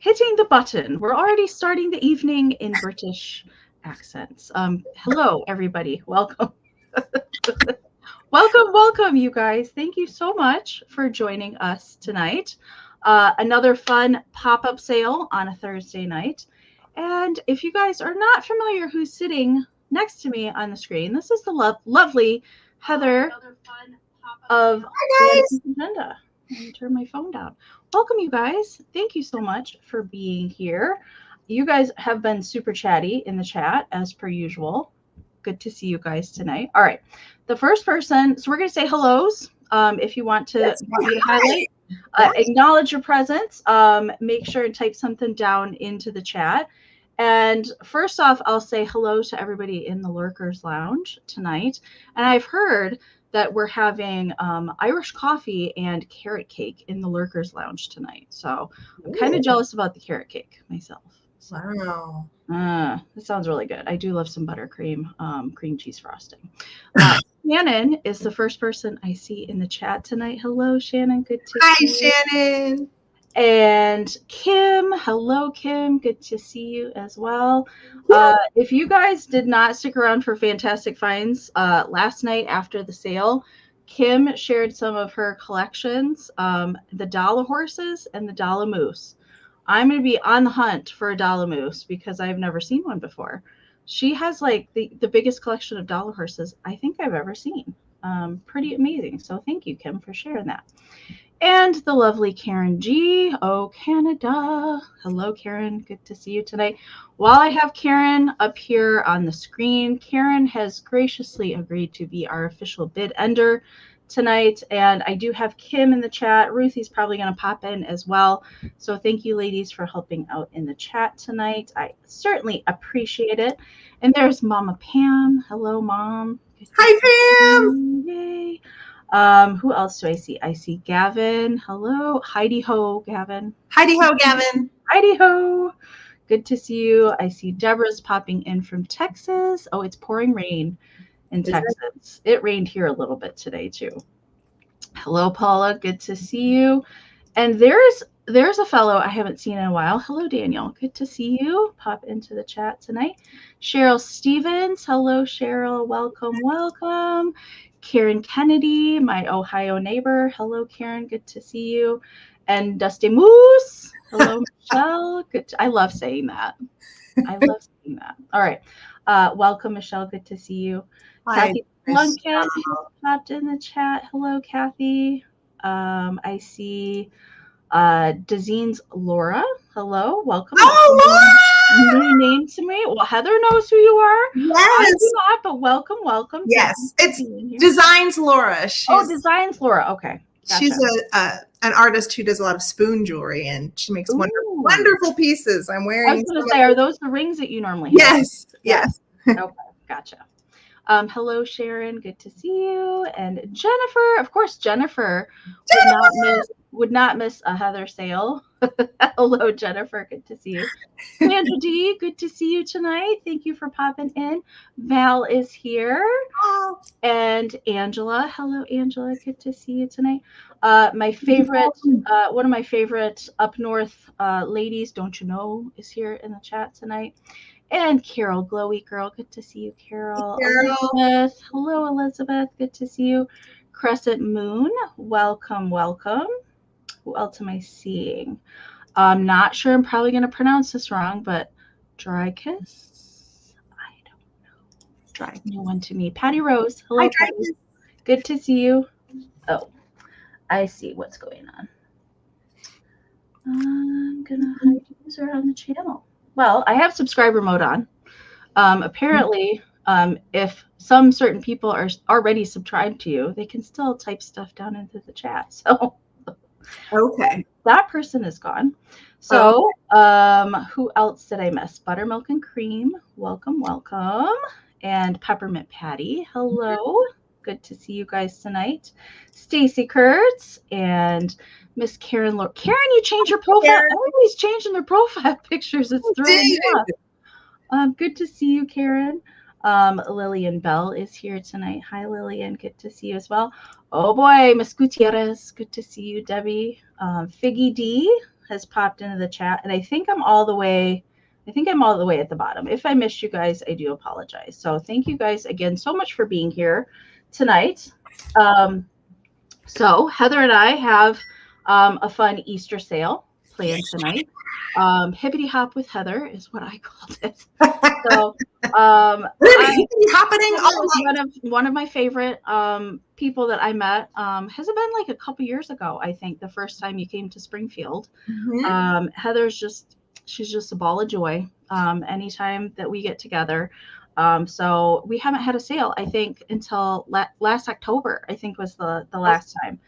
hitting the button. We're already starting the evening in British accents. Hello, everybody. Welcome. welcome, you guys. Thank you so much for joining us tonight. Another fun pop-up sale on a Thursday night. And if you guys are not familiar who's sitting next to me on the screen, this is the lovely Heather of Agenda. Let me turn my phone down. Welcome, you guys. Thank you so much for being here. You guys have been super chatty in the chat as per usual. Good to see you guys tonight. All right. The first person, so we're going to say hellos. If you want to highlight, acknowledge your presence, make sure and type something down into the chat. And first off, I'll say hello to everybody in the Lurkers Lounge tonight. And I've heard that we're having Irish coffee and carrot cake in the Lurkers Lounge tonight. So I'm kind of jealous about the carrot cake myself. So, wow. That sounds really good. I do love some buttercream, cream cheese frosting. Shannon is the first person I see in the chat tonight. Hello, Shannon. Good to see you. Hi, Shannon. And Kim, hello, Kim. Good to see you as well. If you guys did not stick around for Fantastic Finds last night after the sale, Kim shared some of her collections, the Dollar Horses and the Dollar Moose. I'm going to be on the hunt for a Dollar Moose because I've never seen one before. She has like the biggest collection of Dollar Horses I think I've ever seen. Pretty amazing. So thank you, Kim, for sharing that. And the lovely Karen G. Oh, Canada. Hello, Karen. Good to see you tonight. While I have Karen up here on the screen, Karen has graciously agreed to be our official bid ender tonight. And I do have Kim in the chat. Ruthie's probably going to pop in as well. So thank you, ladies, for helping out in the chat tonight. I certainly appreciate it. And there's Mama Pam. Hello, Mom. Hi, Pam. Yay. Who else do I see? I see Gavin. Hello. Heidi ho, Gavin. Heidi ho, Gavin. Heidi ho. Good to see you. I see Deborah's popping in from Texas. Oh, it's pouring rain in Texas. It rained here a little bit today too. Hello, Paula. Good to see you. And there's a fellow I haven't seen in a while. Hello, Daniel. Good to see you. Pop into the chat tonight. Cheryl Stevens. Hello, Cheryl. Welcome, welcome. Karen Kennedy, my Ohio neighbor. Hello, Karen. Good to see you. And Dusty Moose. Hello, Michelle. I love saying that. All right. Welcome, Michelle. Good to see you. Hi. Kathy Lunkett popped in the chat. Hello, Kathy. I see Dazine's Laura. Hello. Welcome. Oh, Laura! New name to me. Well, Heather knows who you are. Yes. I do not, but welcome. Yes, it's Designs Laura. Designs Laura. Okay. Gotcha. She's an artist who does a lot of spoon jewelry, and she makes wonderful pieces. I'm wearing. I was going to say, are those the rings that you normally have? Yes. Okay, gotcha. Hello, Sharon. Good to see you. And Jennifer. Of course, Jennifer would not miss a Heather sale. Hello, Jennifer. Good to see you. Sandra D, good to see you tonight. Thank you for popping in. Val is here. Oh. And Angela. Hello, Angela. Good to see you tonight. My favorite, one of my favorite up north ladies, don't you know, is here in the chat tonight. And Carol, Glowy Girl. Good to see you, Carol. Elizabeth. Hello, Elizabeth. Good to see you. Crescent Moon. Welcome. Who else am I seeing? I'm not sure. I'm probably going to pronounce this wrong, but Dry Kiss? I don't know. Dry new one to me. Patty Rose. Hello, Patty. Good to see you. Oh, I see what's going on. I'm going to hide user on the channel. Well, I have subscriber mode on. Apparently, if some certain people are already subscribed to you, they can still type stuff down into the chat. So okay, that person is gone. So who else did I miss? Buttermilk and Cream. Welcome. And Peppermint Patty. Hello. Good to see you guys tonight. Stacy Kurtz and Miss Karen. Karen, you changed your profile. Everybody's changing their profile pictures. It's throwing me off. Good to see you, Karen. Lillian Bell is here tonight. Hi, Lillian. Good to see you as well. Oh, boy, Miss Gutierrez. Good to see you, Debbie. Figgy D. has popped into the chat, and I think I'm all the way at the bottom. If I missed you guys, I do apologize. So thank you guys again so much for being here tonight. So Heather and I have a fun Easter sale planned tonight. Hippity Hop with Heather is what I called it. So really happening all night. One of my favorite people that I met has it been like a couple years ago, I think, the first time you came to Springfield. Mm-hmm. She's just a ball of joy anytime that we get together. So we haven't had a sale, I think, until last October, I think was the last time,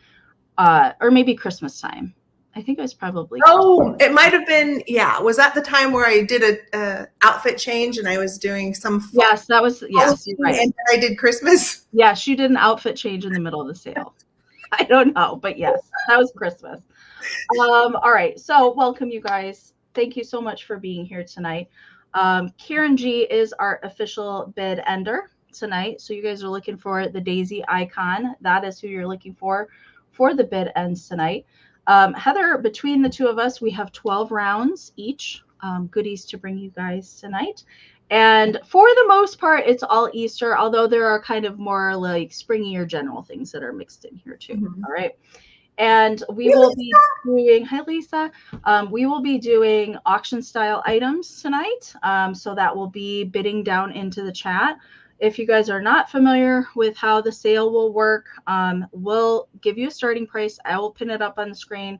or maybe Christmas time. I think it was probably. Oh, it might have been. Yeah. Was that the time where I did a outfit change and I was doing some? Yes, that was. Yes, you're right. And I did Christmas. Yes, you did an outfit change in the middle of the sale. I don't know, but yes, that was Christmas. All right. So welcome, you guys. Thank you so much for being here tonight. Karen G is our official bid ender tonight. So you guys are looking for the daisy icon. That is who you're looking for the bid ends tonight. Heather, between the two of us, we have 12 rounds each, goodies to bring you guys tonight. And for the most part, it's all Easter, although there are kind of more like springy or general things that are mixed in here too. Mm-hmm. All right. And we will be doing, hi Lisa, we will be doing auction style items tonight. So that will be bidding down into the chat. If you guys are not familiar with how the sale will work, we'll give you a starting price. I will pin it up on the screen.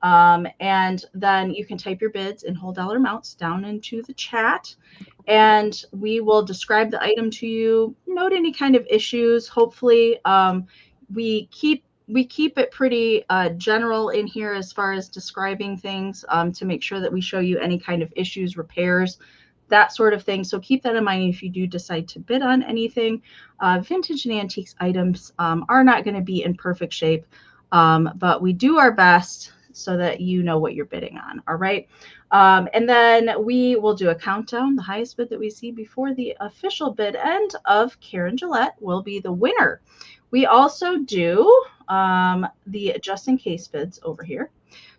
And then you can type your bids in whole dollar amounts down into the chat. And we will describe the item to you, note any kind of issues. Hopefully, we keep it pretty general in here as far as describing things to make sure that we show you any kind of issues, repairs, that sort of thing. So keep that in mind if you do decide to bid on anything. Vintage and antiques items are not going to be in perfect shape, but we do our best so that you know what you're bidding on. All right. And then we will do a countdown. The highest bid that we see before the official bid end of Karen Gillette will be the winner. We also do the just in case bids over here.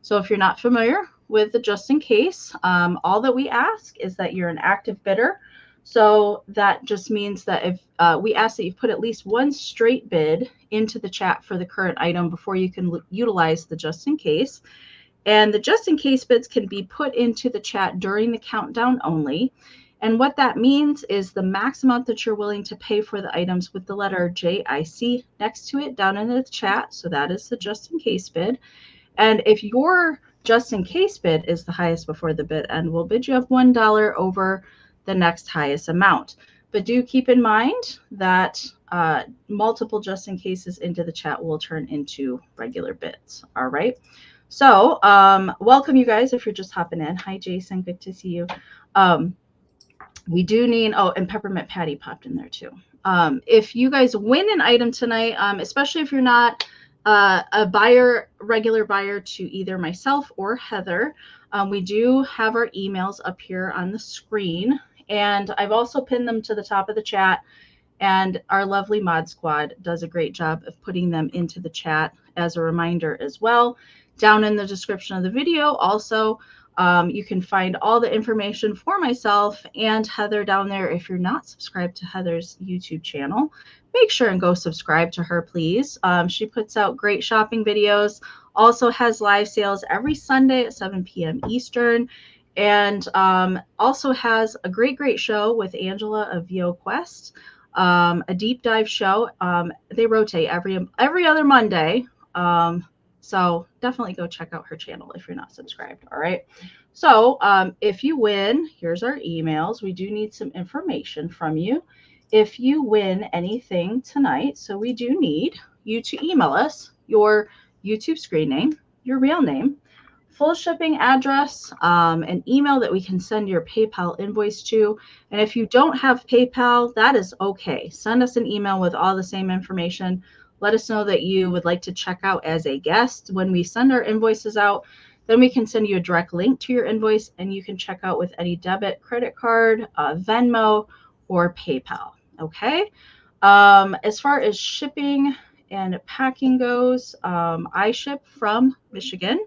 So if you're not familiar with the just in case, all that we ask is that you're an active bidder. So that just means that if we ask that you put at least one straight bid into the chat for the current item before you can utilize the just in case. And the just in case bids can be put into the chat during the countdown only. And what that means is the max amount that you're willing to pay for the items with the letter JIC next to it down in the chat. So that is the just in case bid. And if your just in case bid is the highest before the bid end, we'll bid you up $1 over the next highest amount. But do keep in mind that multiple just in cases into the chat will turn into regular bids. All right. So welcome, you guys, if you're just hopping in. Hi, Jason. Good to see you. We do need, and Peppermint Patty popped in there too. If you guys win an item tonight, especially if you're not a buyer, regular buyer to either myself or Heather, we do have our emails up here on the screen. And I've also pinned them to the top of the chat. And our lovely mod squad does a great job of putting them into the chat as a reminder as well. Down in the description of the video, also, you can find all the information for myself and Heather down there. If you're not subscribed to Heather's YouTube channel, make sure and go subscribe to her, please. She puts out great shopping videos, also has live sales every Sunday at 7 p.m. Eastern, and also has a great show with Angela of VO Quest, a deep dive show. They rotate every other Monday. So definitely go check out her channel if you're not subscribed. All right. So if you win, here's our emails. We do need some information from you. If you win anything tonight, so we do need you to email us your YouTube screen name, your real name, full shipping address, an email that we can send your PayPal invoice to. And if you don't have PayPal, that is okay. Send us an email with all the same information. Let us know that you would like to check out as a guest. When we send our invoices out, then we can send you a direct link to your invoice and you can check out with any debit, credit card, Venmo, or PayPal. Okay. As far as shipping and packing goes, I ship from Michigan.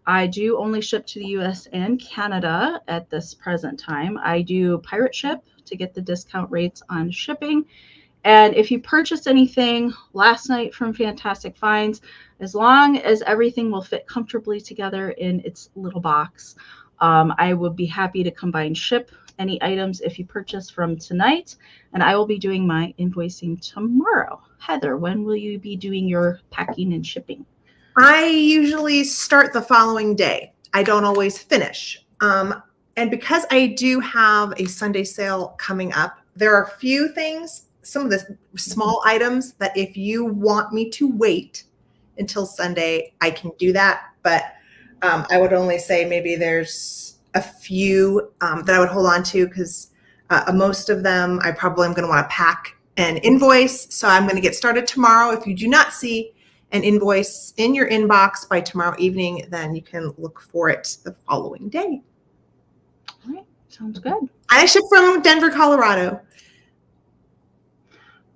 I do only ship to the US and Canada at this present time. I do pirate ship to get the discount rates on shipping. And if you purchased anything last night from Fantastic Finds, as long as everything will fit comfortably together in its little box, I would be happy to combine ship any items if you purchase from tonight. And I will be doing my invoicing tomorrow. Heather, when will you be doing your packing and shipping? I usually start the following day. I don't always finish. And because I do have a Sunday sale coming up, there are a few things, some of the small items that if you want me to wait until Sunday, I can do that. But I would only say maybe there's a few that I would hold on to because most of them I probably am going to want to pack and invoice. So I'm going to get started tomorrow. If you do not see an invoice in your inbox by tomorrow evening, then you can look for it the following day. All right, sounds good. I ship from Denver, Colorado.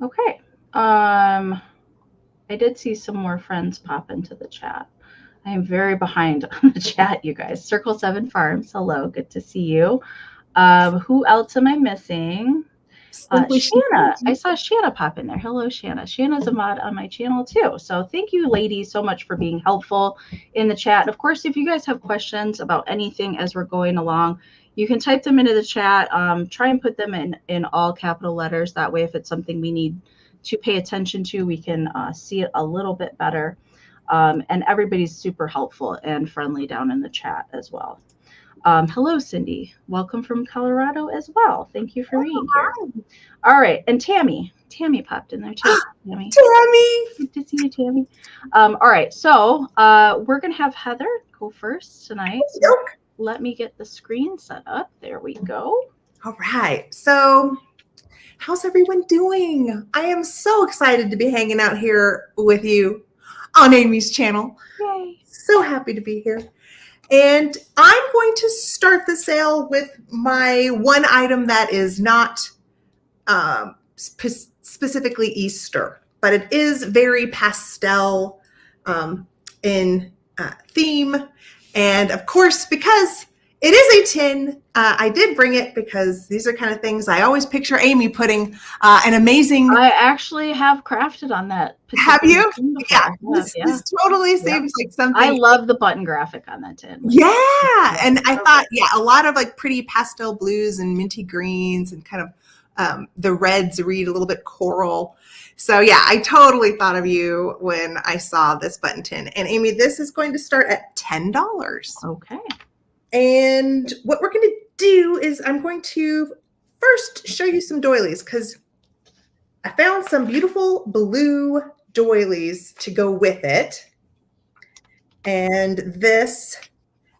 Okay. I did see some more friends pop into the chat. I am very behind on the chat, you guys. Circle 7 Farms, hello, good to see you. Who else am I missing? Shanna. I saw Shanna pop in there. Hello, Shanna. Shanna's a mod on my channel too. So thank you, ladies, so much for being helpful in the chat. And of course, if you guys have questions about anything as we're going along, you can type them into the chat. Try and put them in all capital letters. That way, if it's something we need to pay attention to, we can see it a little bit better. And everybody's super helpful and friendly down in the chat as well. Hello, Cindy. Welcome from Colorado as well. Thank you for being here. All right. And Tammy. Tammy popped in there too. Tammy. Good to see you, Tammy. All right. So we're going to have Heather go first tonight. So let me get the screen set up. There we go. All right. So how's everyone doing? I am so excited to be hanging out here with you on Amie's channel. Yay. So happy to be here. And I'm going to start the sale with my one item that is not specifically Easter, but it is very pastel in theme. And of course, because it is a tin, I did bring it because these are kind of things I always picture Amie putting an amazing. I actually have crafted on that. Have you? Yeah. This totally seems like something. I love the button graphic on that tin. Yeah. And I thought, a lot of like pretty pastel blues and minty greens and kind of the reds read a little bit coral. So yeah, I totally thought of you when I saw this button tin. And Amie, this is going to start at $10. Okay. And what we're going to do is I'm going to first show you some doilies because I found some beautiful blue doilies to go with it. And this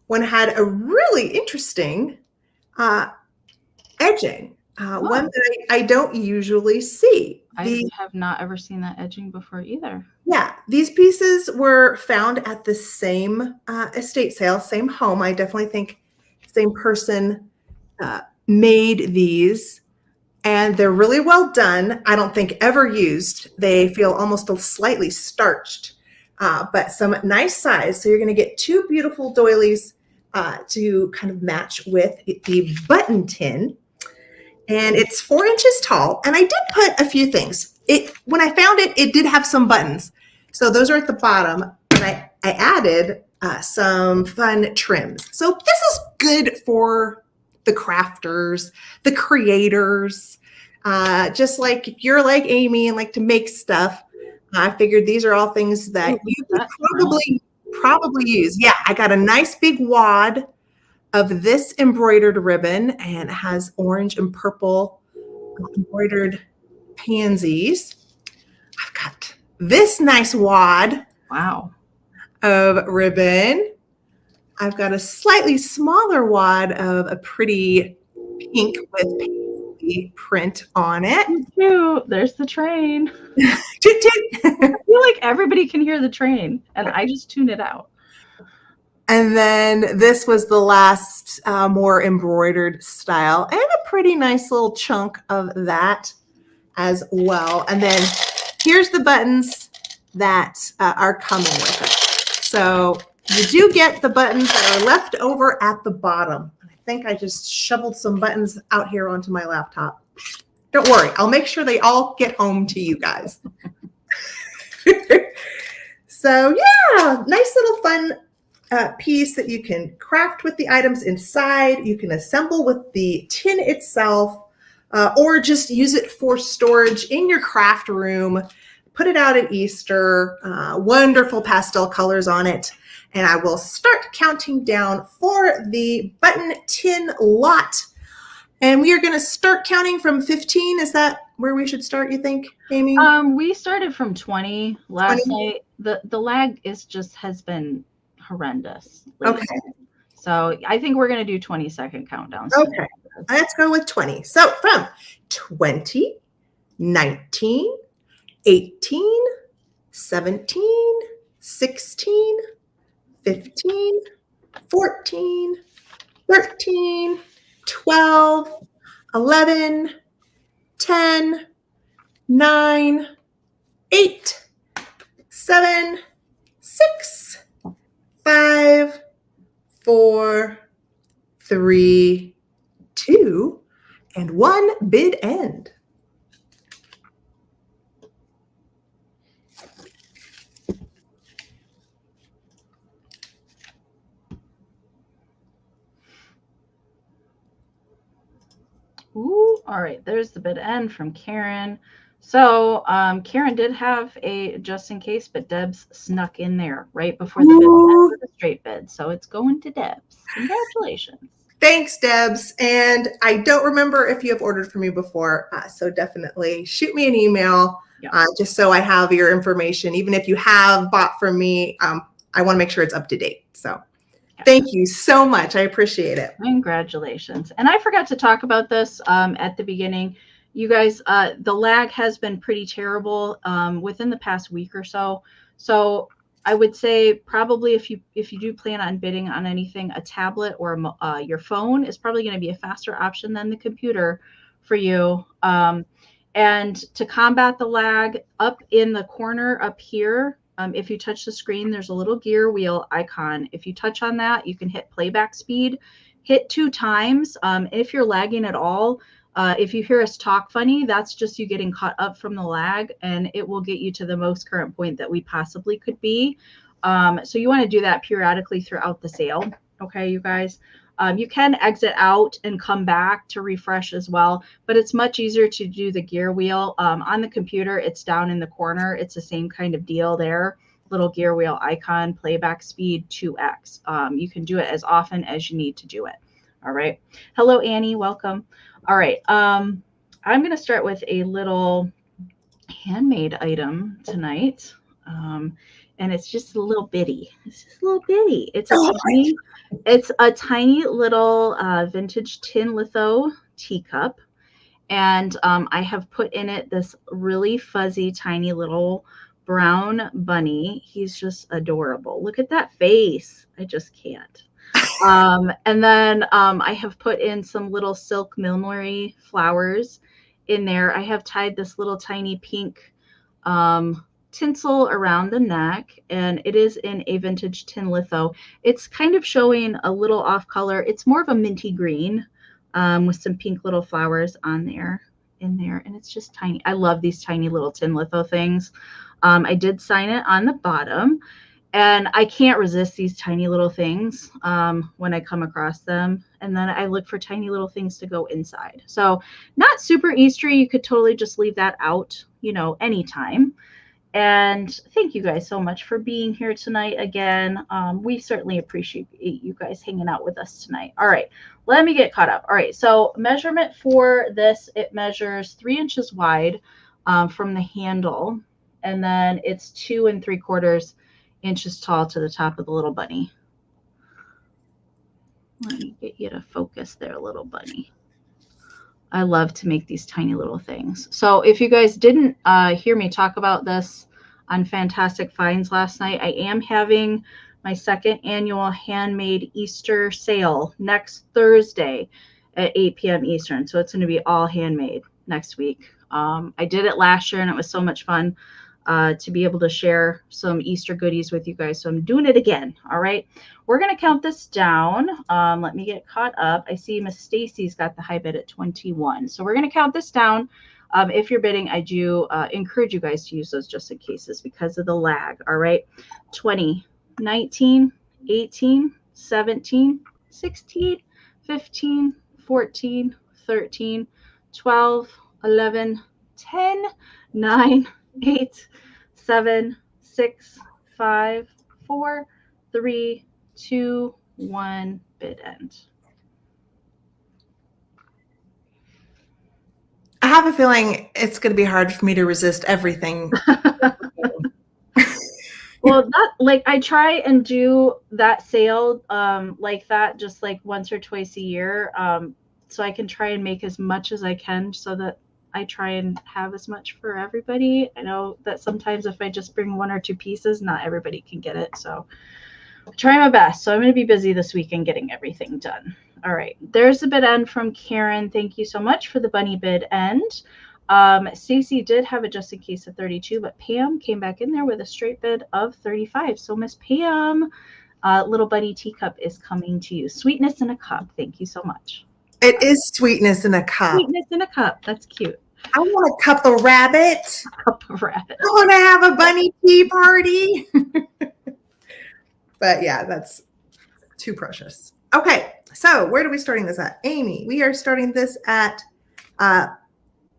one had a really interesting edging, one that I don't usually see. I have not ever seen that edging before either. Yeah, these pieces were found at the same estate sale, same home. I definitely think the same person made these, and they're really well done. I don't think ever used. They feel almost slightly starched, but some nice size. So you're going to get two beautiful doilies to kind of match with the button tin. And it's 4 inches tall. And I did put a few things. When I found it, it did have some buttons. So those are at the bottom. And I added some fun trims. So this is good for the crafters, the creators. Just like if you're like Amie and like to make stuff, I figured these are all things that you could probably use. Yeah, I got a nice big wad of this embroidered ribbon, and it has orange and purple embroidered pansies. I've got this nice wad of ribbon. I've got a slightly smaller wad of a pretty pink with pansy print on it. Cute. There's the train. I feel like everybody can hear the train, and I just tune it out. And then this was the last more embroidered style, and a pretty nice little chunk of that as well. And then here's the buttons that are coming with it. So You do get the buttons that are left over at the bottom. I think I just shoveled some buttons out here onto my laptop. Don't worry, I'll make sure they all get home to you guys. So yeah, nice little fun piece that you can craft with the items inside. You can assemble with the tin itself, or just use it for storage in your craft room. Put it out at Easter. Wonderful pastel colors on it. And I will start counting down for the button tin lot. And we are going to start counting from 15. Is that where we should start, you think, Amie? We started from 20 last night. The lag has been horrendous lately. Okay. So I think we're going to do 20-second countdowns. Okay. Let's go with 20. So from 20, 19, 18, 17, 16, 15, 14, 13, 12, 11, 10, 9, 8, 7, 6, 5, 4, 3, 2, and 1 bid end. Ooh, all right, there's the bid end from Karen. So Karen did have a just in case, but Debs snuck in there right before the bid end with a straight bid. So it's going to Debs. Congratulations. Thanks, Debs. And I don't remember if you have ordered from me before, so definitely shoot me an email, just so I have your information. Even if you have bought from me, I want to make sure it's up to date. So thank you so much. I appreciate it. Congratulations. And I forgot to talk about this at the beginning. You guys, the lag has been pretty terrible within the past week or so. So I would say probably if you do plan on bidding on anything, a tablet or your phone is probably going to be a faster option than the computer for you. And to combat the lag, up in the corner up here, if you touch the screen, there's a little gear wheel icon. If you touch on that, you can hit playback speed, hit 2 times. If you're lagging at all, if you hear us talk funny, that's just you getting caught up from the lag, and it will get you to the most current point that we possibly could be. So you want to do that periodically throughout the sale. Okay, you guys. You can exit out and come back to refresh as well, but it's much easier to do the gear wheel. On the computer, it's down in the corner. It's the same kind of deal there. Little gear wheel icon, playback speed 2x. You can do it as often as you need to do it. All right. Hello, Annie. Welcome. All right. I'm going to start with a little handmade item tonight. And it's just a little bitty. It's just a little bitty. It's a tiny little vintage tin litho teacup. And I have put in it this really fuzzy, tiny little brown bunny. He's just adorable. Look at that face. I just can't. And then I have put in some little silk millinery flowers in there. I have tied this little tiny pink tinsel around the neck, and it is in a vintage tin litho. It's kind of showing a little off color. It's more of a minty green with some pink little flowers on there, and it's just tiny. I love these tiny little tin litho things. I did sign it on the bottom, and I can't resist these tiny little things when I come across them. And then I look for tiny little things to go inside. So not super Eastery. You could totally just leave that out, anytime. And thank you guys so much for being here tonight again. We certainly appreciate you guys hanging out with us tonight. All right, let me get caught up. All right, so measurement for this, it measures 3 inches wide from the handle, and then it's 2 3/4 inches tall to the top of the little bunny. Let me get you to focus there, little bunny. I love to make these tiny little things. So if you guys didn't hear me talk about this on Fantastic Finds last night, I am having my 2nd annual Handmade Easter sale next Thursday at 8 p.m. Eastern. So it's going to be all handmade next week. I did it last year and it was so much fun. to be able to share some Easter goodies with you guys. So I'm doing it again. All right. We're going to count this down. Let me get caught up. I see Miss Stacy's got the high bid at 21. So we're going to count this down. If you're bidding, I do encourage you guys to use those just in cases because of the lag. All right. 20, 19, 18, 17, 16, 15, 14, 13, 12, 11, 10, 9, 8, 7, 6, 5, 4, 3, 2, 1. Bid end. I have a feeling it's going to be hard for me to resist everything. Well, that like I try and do that sale like that just like once or twice a year, so I can try and make as much as I can so that I try and have as much for everybody. I know that sometimes if I just bring 1 or 2 pieces, not everybody can get it. So I try my best. So I'm going to be busy this weekend getting everything done. All right. There's the bid end from Karen. Thank you so much for the bunny bid end. Stacey did have it just in case of 32, but Pam came back in there with a straight bid of 35. So Miss Pam, little bunny teacup is coming to you. Sweetness in a cup. Thank you so much. It is sweetness in a cup. Sweetness in a cup. That's cute. I want a cup of rabbit. A cup of rabbit. I want to have a bunny tea party. But yeah, that's too precious. Okay, so where are we starting this at? Amie, we are starting this at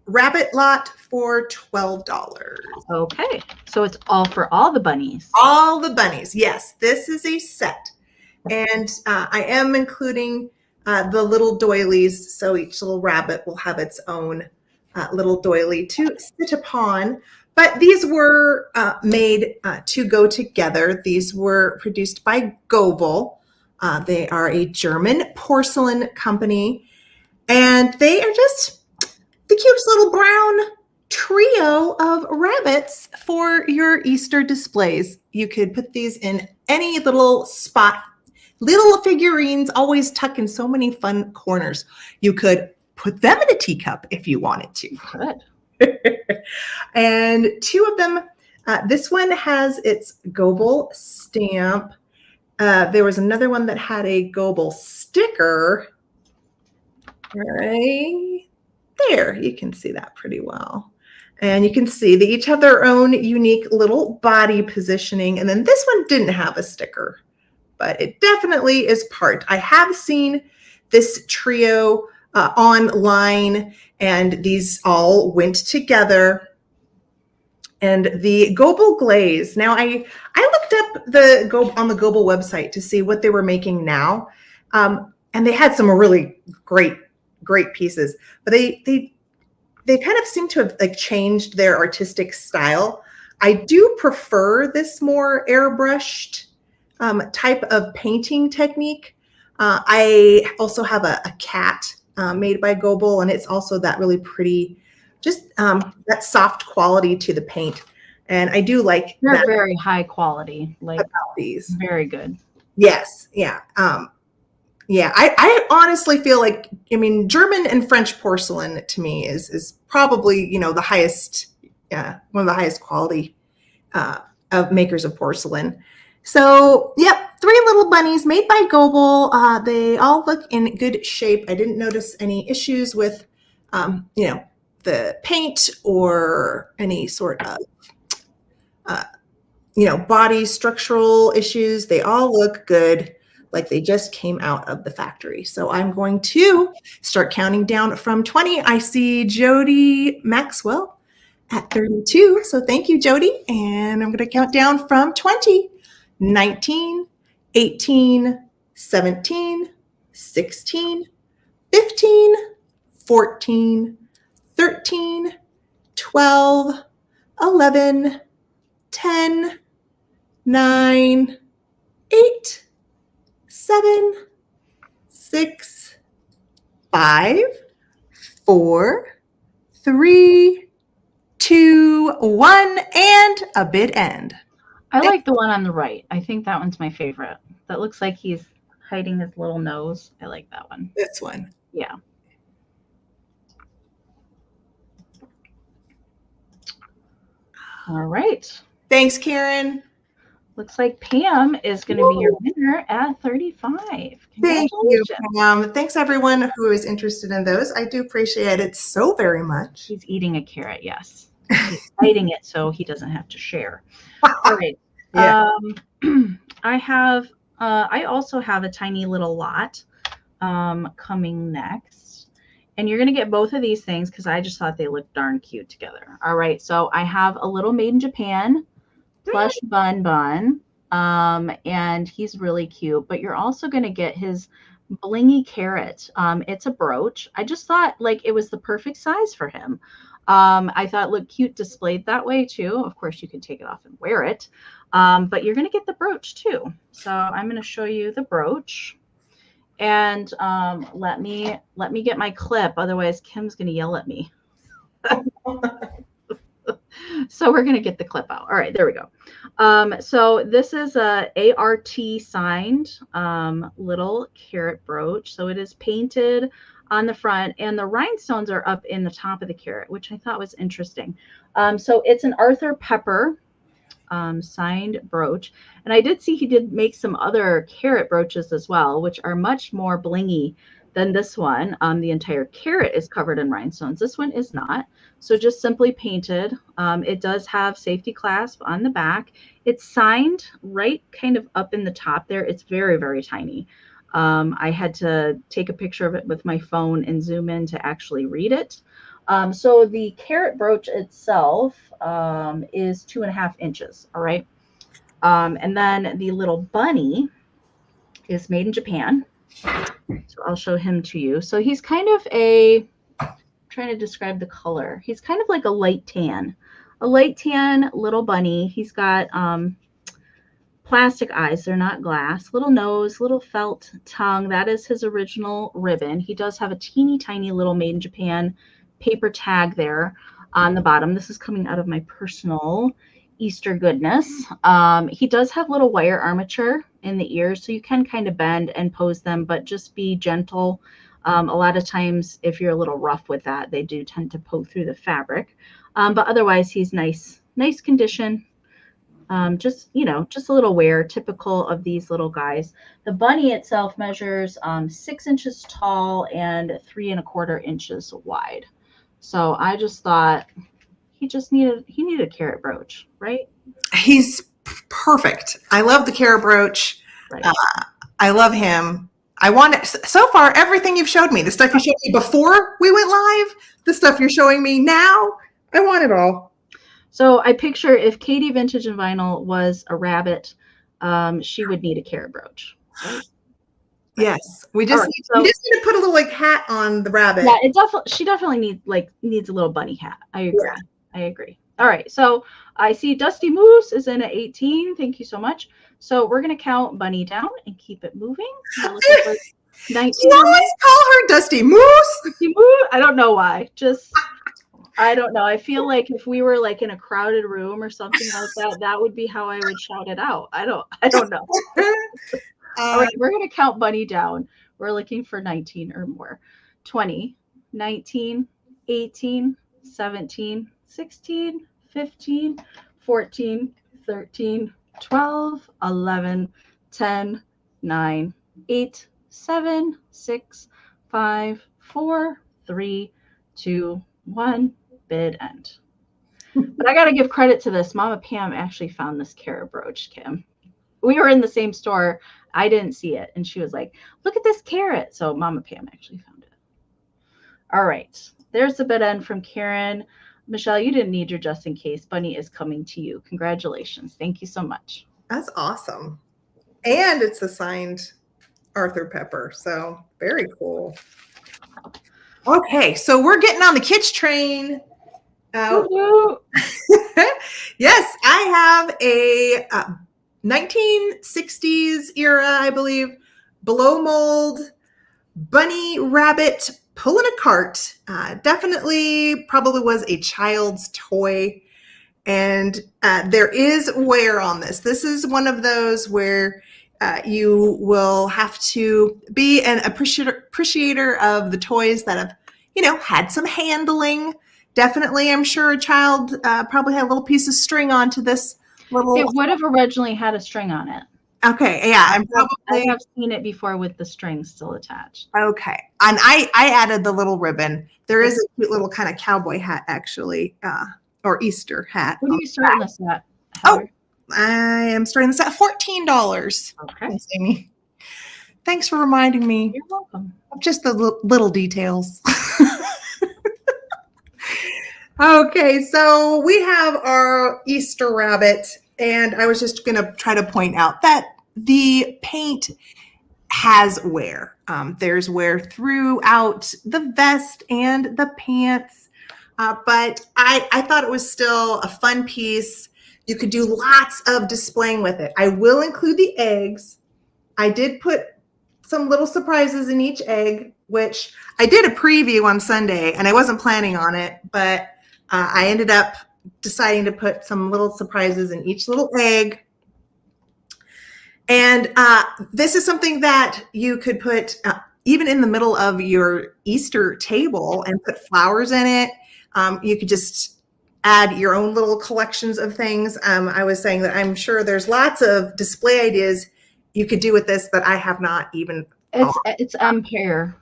Rabbit Lot for $12. Okay, so it's all for all the bunnies. All the bunnies, yes. This is a set. And I am including the little doilies, so each little rabbit will have its own little doily to sit upon. But these were made to go together. These were produced by Goebel. They are a German porcelain company, and they are just the cutest little brown trio of rabbits for your Easter displays. You could put these in any little spot. Little figurines always tuck in so many fun corners. You could put them in a teacup if you wanted to. Good. And 2 of them, this one has its Goebel stamp. There was another one that had a Goebel sticker. Right there, you can see that pretty well. And you can see they each have their own unique little body positioning. And then this one didn't have a sticker, but it definitely is part. I have seen this trio online, and these all went together. And the Goebel glaze. Now, I looked up on the Goebel website to see what they were making now, and they had some really great pieces. But they kind of seem to have like changed their artistic style. I do prefer this more airbrushed type of painting technique. I also have a cat made by Goebel, and it's also that really pretty, just that soft quality to the paint. And I do like They're that very high quality, like about these. very good. Yes, yeah. Yeah, I honestly feel like, I mean, German and French porcelain to me is probably, the highest, one of the highest quality of makers of porcelain. So, yep, 3 little bunnies made by Goebel. They all look in good shape. I didn't notice any issues with, the paint or any sort of, body structural issues. They all look good, like they just came out of the factory. So I'm going to start counting down from 20. I see Jody Maxwell at 32. So thank you, Jody. And I'm going to count down from 20, 19, 18, 17, 16, 15, 14, 13, 12, 11, 10, 9, 8, 7, 6, 5, 4, 3, 2, 1, and a bid end. I like the one on the right. I think that one's my favorite. That looks like he's hiding his little nose. I like that one. This one. Yeah. All right. Thanks, Karen. Looks like Pam is going to be your winner at 35. Thank you, Congratulations. Pam. Thanks, everyone who is interested in those. I do appreciate it so very much. He's eating a carrot, yes. He's biting it so he doesn't have to share. All right. Yeah. I also have a tiny little lot coming next. And you're going to get both of these things because I just thought they looked darn cute together. All right. So I have a little Made in Japan Plush bun. And he's really cute. But you're also going to get his blingy carrot. It's a brooch. I just thought like it was the perfect size for him. I thought it looked cute displayed that way too. Of course, you can take it off and wear it. But you're going to get the brooch too. So I'm going to show you the brooch. And let me get my clip. Otherwise, Kim's going to yell at me. So we're going to get the clip out. All right, there we go. So this is a ART signed little carrot brooch. So it is painted on the front and the rhinestones are up in the top of the carrot, which I thought was interesting. So it's an Arthur Pepper signed brooch. And I did see he did make some other carrot brooches as well, which are much more blingy than this one. The entire carrot is covered in rhinestones. This one is not. So just simply painted. It does have safety clasp on the back. It's signed right kind of up in the top there. It's very, very tiny. I had to take a picture of it with my phone and zoom in to actually read it. So the carrot brooch itself is 2.5 inches. All right. And then the little bunny is made in Japan. So I'll show him to you. So he's kind of I'm trying to describe the color. He's kind of like a light tan little bunny. He's got plastic eyes. They're not glass. Little nose, little felt tongue. That is his original ribbon. He does have a teeny tiny little Made in Japan paper tag there on the bottom. This is coming out of my personal Easter goodness. He does have little wire armature in the ears, so you can kind of bend and pose them, but just be gentle. A lot of times, if you're a little rough with that, they do tend to poke through the fabric. But otherwise, he's nice condition. Just a little wear, typical of these little guys. The bunny itself measures 6 inches tall and 3¼ inches wide. So I just thought he needed a carrot brooch, right? He's perfect. I love the carrot brooch. Right. I love him. I want it. So far, everything you've showed me, the stuff you showed me before we went live, the stuff you're showing me now, I want it all. So I picture if Katie Vintage and Vinyl was a rabbit, she would need a carrot brooch. Right? Yes, we just need to put a little like hat on the rabbit. Yeah, she definitely needs a little bunny hat. I agree. Yeah. I agree. All right, so I see Dusty Moose is in at 18. Thank you so much. So we're gonna count Bunny down and keep it moving. We're looking for 19. You always call her Dusty Moose. Dusty Moose. I don't know why. I don't know. I feel like if we were like in a crowded room or something like that, that would be how I would shout it out. I don't know. All right, we're going to count Bunny down. We're looking for 19 or more. 20, 19, 18, 17, 16, 15, 14, 13, 12, 11, 10, 9, 8, 7, 6, 5, 4, 3, 2, 1. Bid end. But I got to give credit to this. Mama Pam actually found this carrot brooch, Kim. We were in the same store. I didn't see it. And she was like, look at this carrot. So Mama Pam actually found it. All right. There's the bid end from Karen. Michelle, you didn't need your just in case. Bunny is coming to you. Congratulations. Thank you so much. That's awesome. And it's a signed Arthur Pepper. So very cool. Okay. So we're getting on the kitsch train. Yes, I have a 1960s era, I believe, blow mold bunny rabbit pulling a cart. Definitely probably was a child's toy. And there is wear on this. This is one of those where you will have to be an appreciator of the toys that have, had some handling. definitely, I'm sure a child probably had a little piece of string onto this little. It would have originally had a string on it. Okay, yeah, and I probably have seen it before with the string still attached. okay. And I added the little ribbon. There is It's, a cute little kind of cowboy hat actually, or Easter hat. what are you starting this at, Oh, Heather? I am starting this at $14. Okay. Thanks, Amy. Thanks for reminding me You're welcome. of just the little details. Okay, so we have our Easter rabbit, and I was just going to try to point out that the paint has wear. There's wear throughout the vest and the pants, but I thought it was still a fun piece. You could do lots of displaying with it. I will include the eggs. I did put some little surprises in each egg, which I did a preview on Sunday, and I wasn't planning on it, but I ended up deciding to put some little surprises in each little egg. And this is something that you could put even in the middle of your Easter table and put flowers in it. You could just add your own little collections of things. I was saying that I'm sure there's lots of display ideas you could do with this that I have not even. It's Empire.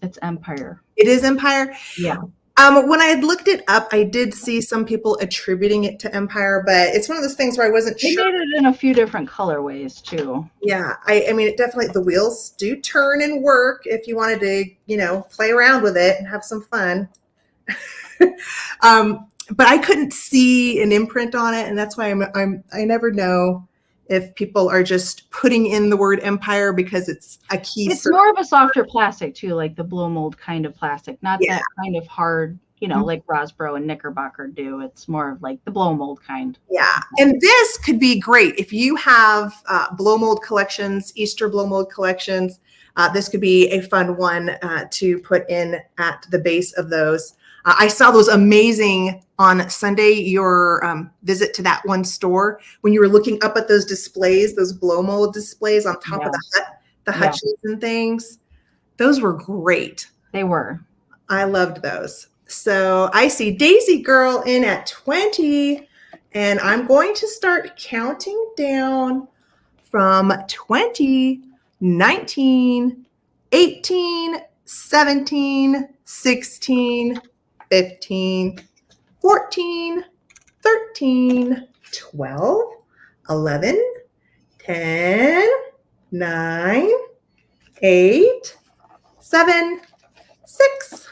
It's Empire. It is Empire? Yeah. When I had looked it up, I did see some people attributing it to Empire, but it's one of those things where I wasn't They sure. made it in a few different colorways too. Yeah, I mean, it definitely, the wheels do turn and work if you wanted to, play around with it and have some fun. But I couldn't see an imprint on it, and that's why I never know if people are just putting in the word Empire because it's a key. It's more of a softer plastic too, like the blow mold kind of plastic, not Yeah. that kind of hard, like Rosbro and Knickerbocker do. It's more of like the blow mold kind. Yeah, and this could be great if you have blow mold collections, Easter blow mold collections. This could be a fun one to put in at the base of those. I saw those amazing on Sunday, your visit to that one store, when you were looking up at those displays, those blow mold displays on top of the hutches and things. Those were great. They were. I loved those. So I see Daisy Girl in at 20, and I'm going to start counting down from 20, 19, 18, 17, 16, 15, 14, 13, 12, 11, 10, 9, 8, 7, 6,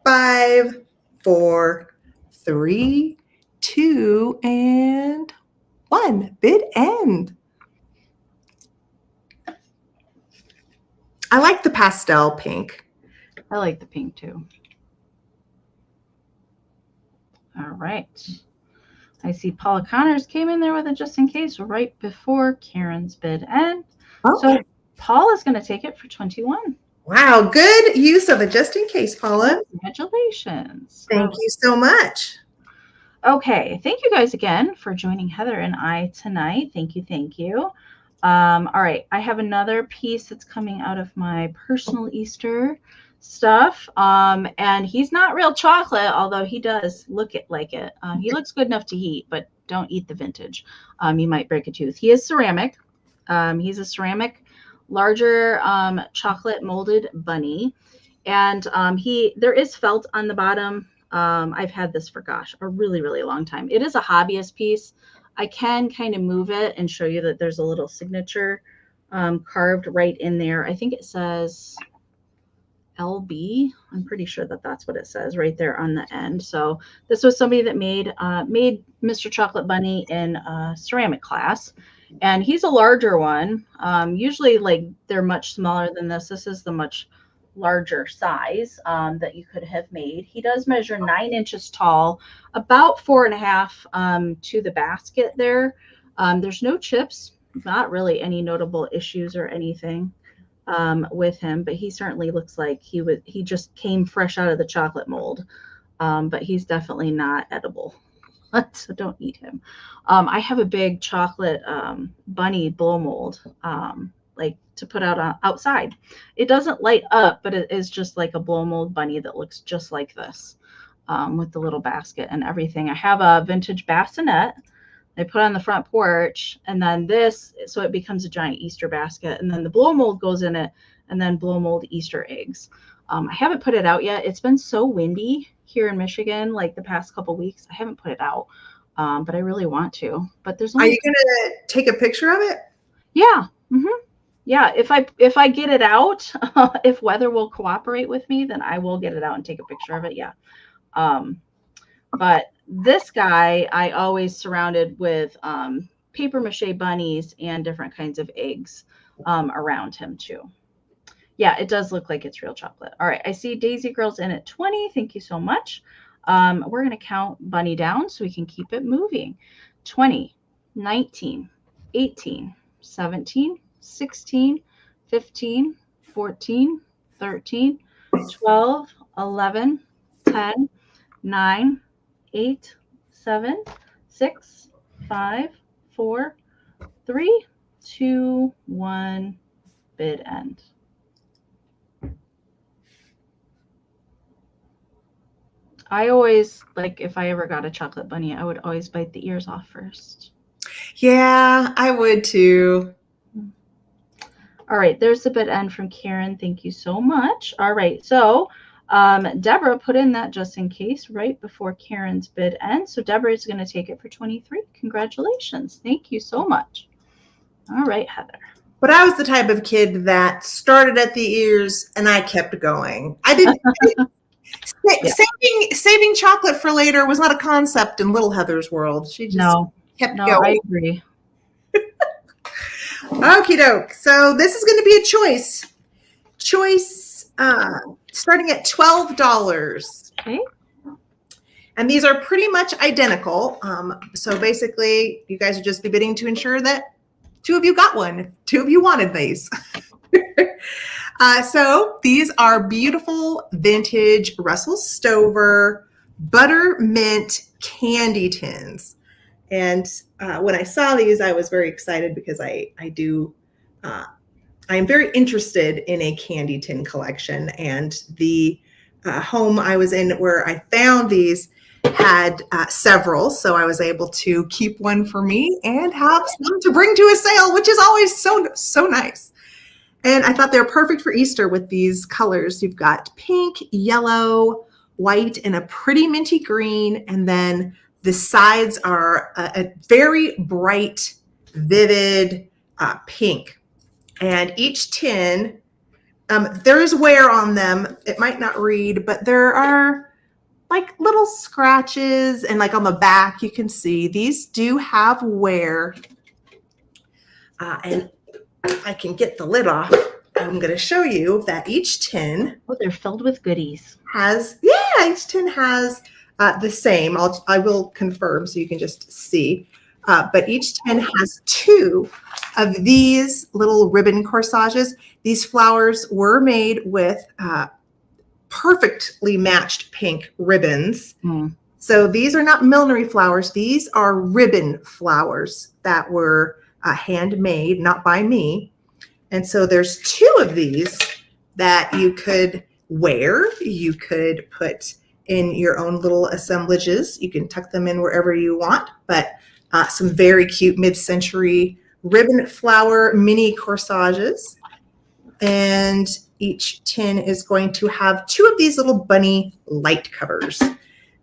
5, 4, 3, 2, and 1. Bid end. I like the pastel pink. I like the pink too. All right. I see Paula Connors came in there with a just in case right before Karen's bid end. Okay. So Paul is going to take it for 21. Wow, good use of a just in case, Paula. Congratulations. Thank you so much. Okay, thank you guys again for joining Heather and I tonight. Thank you, thank you. All right, I have another piece that's coming out of my personal Easter stuff, and he's not real chocolate, although he does look like it. He looks good enough to eat, but don't eat the vintage. You might break a tooth. He is ceramic. He's a ceramic, larger chocolate molded bunny, and there is felt on the bottom. I've had this for a really, really long time. It is a hobbyist piece. I can kind of move it and show you that there's a little signature carved right in there. I think it says LB. I'm pretty sure that that's what it says right there on the end. So this was somebody that made Mr. Chocolate Bunny in ceramic class, and he's a larger one. Usually, like, they're much smaller than this. This is the much larger size that you could have made. He does measure 9 inches tall, about 4.5 to the basket there. There's no chips, not really any notable issues or anything with him, but he certainly looks like he just came fresh out of the chocolate mold, but he's definitely not edible. So don't eat him. I have a big chocolate bunny blow mold, like to put out outside. It doesn't light up, but it is just like a blow mold bunny that looks just like this. with the little basket and everything. I have a vintage bassinet I put on the front porch, and then this, so it becomes a giant Easter basket, and then the blow mold goes in it, and then blow mold Easter eggs. I haven't put it out yet. It's been so windy here in Michigan, like the past couple weeks. I haven't put it out, but I really want to. But there's Are only you going to take a picture of it? yeah. Yeah, if I get it out, if weather will cooperate with me, then I will get it out and take a picture of it. Yeah. But this guy, I always surrounded with paper mache bunnies and different kinds of eggs around him too. Yeah, it does look like it's real chocolate. All right, I see Daisy Girl's in at 20. Thank you so much. We're going to count Bunny down so we can keep it moving. 20, 19, 18, 17, 16, 15, 14, 13, 12, 11, 10, 9, 8, 7, 6, 5, 4, 3, 2, 1, bid end. I always, like, if I ever got a chocolate bunny, I would always bite the ears off first. Yeah, I would too. All right, there's the bid end from Karen. Thank you so much. All right, so Deborah put in that just in case right before Karen's bid end. So Deborah is going to take it for 23. Congratulations. Thank you so much. All right, Heather. But I was the type of kid that started at the ears and I kept going. I didn't. Yeah. Saving chocolate for later was not a concept in little Heather's world. She just kept going. I agree. Okie doke. So this is going to be a choice. Starting at $12. Okay. And these are pretty much identical. So basically, you guys would just be bidding to ensure that 2 of you got one. 2 of you wanted these. So these are beautiful vintage Russell Stover buttermint candy tins. And when I saw these, I was very excited because I am very interested in a candy tin collection. And the home I was in where I found these had several. So I was able to keep one for me and have some to bring to a sale, which is always so nice. And I thought they were perfect for Easter with these colors. You've got pink, yellow, white, and a pretty minty green. And then the sides are a very bright, vivid pink. And each tin, there is wear on them. It might not read, but there are like little scratches. And like on the back, you can see these do have wear. And I can get the lid off. I'm going to show you that each tin. Oh, they're filled with goodies. Each tin has the same. I will confirm so you can just see. But each tin has 2 of these little ribbon corsages. These flowers were made with perfectly matched pink ribbons. So these are not millinery flowers. These are ribbon flowers that were handmade, not by me. And so there's 2 of these that you could wear. You could put in your own little assemblages. You can tuck them in wherever you want, but some very cute mid-century ribbon flower mini corsages. And each tin is going to have 2 of these little bunny light covers.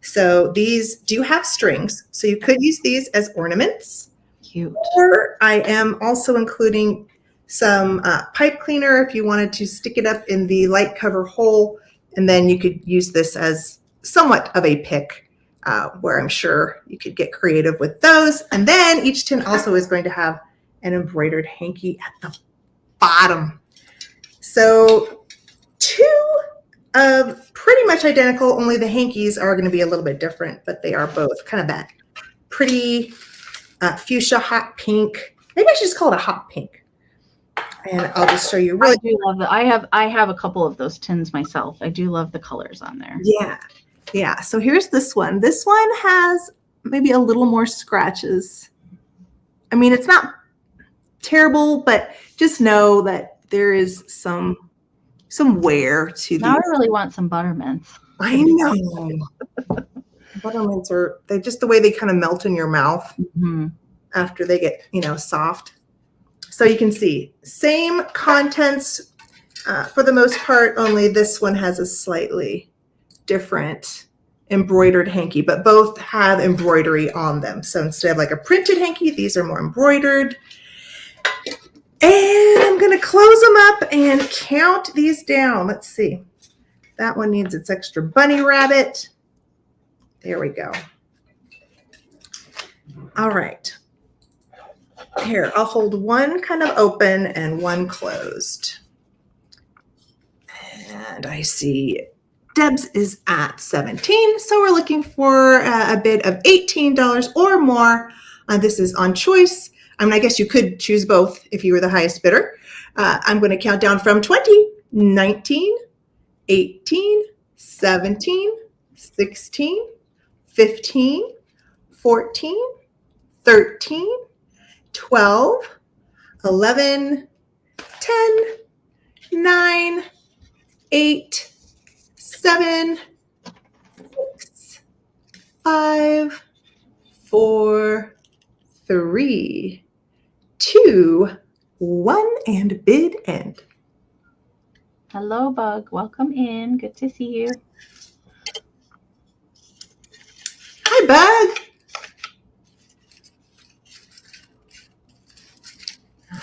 So these do have strings, so you could use these as ornaments. Cute. Or I am also including some pipe cleaner if you wanted to stick it up in the light cover hole, and then you could use this as somewhat of a pick, where I'm sure you could get creative with those. And then each tin also is going to have an embroidered hanky at the bottom. So 2 of pretty much identical, only the hankies are going to be a little bit different, but they are both kind of that pretty fuchsia hot pink. Maybe I should just call it a hot pink. And I'll just show you. Really, I do love that. I have a couple of those tins myself. I do love the colors on there. Yeah. So here's this one. This one has maybe a little more scratches. I mean, it's not terrible, but just know that there is some wear to these. Now I really want some buttermints. I know. Buttermints they just the way they kind of melt in your mouth after they get, soft. So you can see same contents for the most part, only this one has a slightly different embroidered hanky, but both have embroidery on them. So instead of like a printed hanky, these are more embroidered. And I'm going to close them up and count these down. Let's see. That one needs its extra bunny rabbit. There we go. All right. Here, I'll hold one kind of open and one closed. And I see Deb's is at 17, so we're looking for a bid of $18 or more. This is on choice. I mean, I guess you could choose both if you were the highest bidder. I'm going to count down from 20, 19, 18, 17, 16, 15, 14, 13, 12, 11, 10, 9, 8, 7, 6, 5, 4, 3, 2, 1, and bid end. Hello, Bug. Welcome in. Good to see you. Hi, Bug.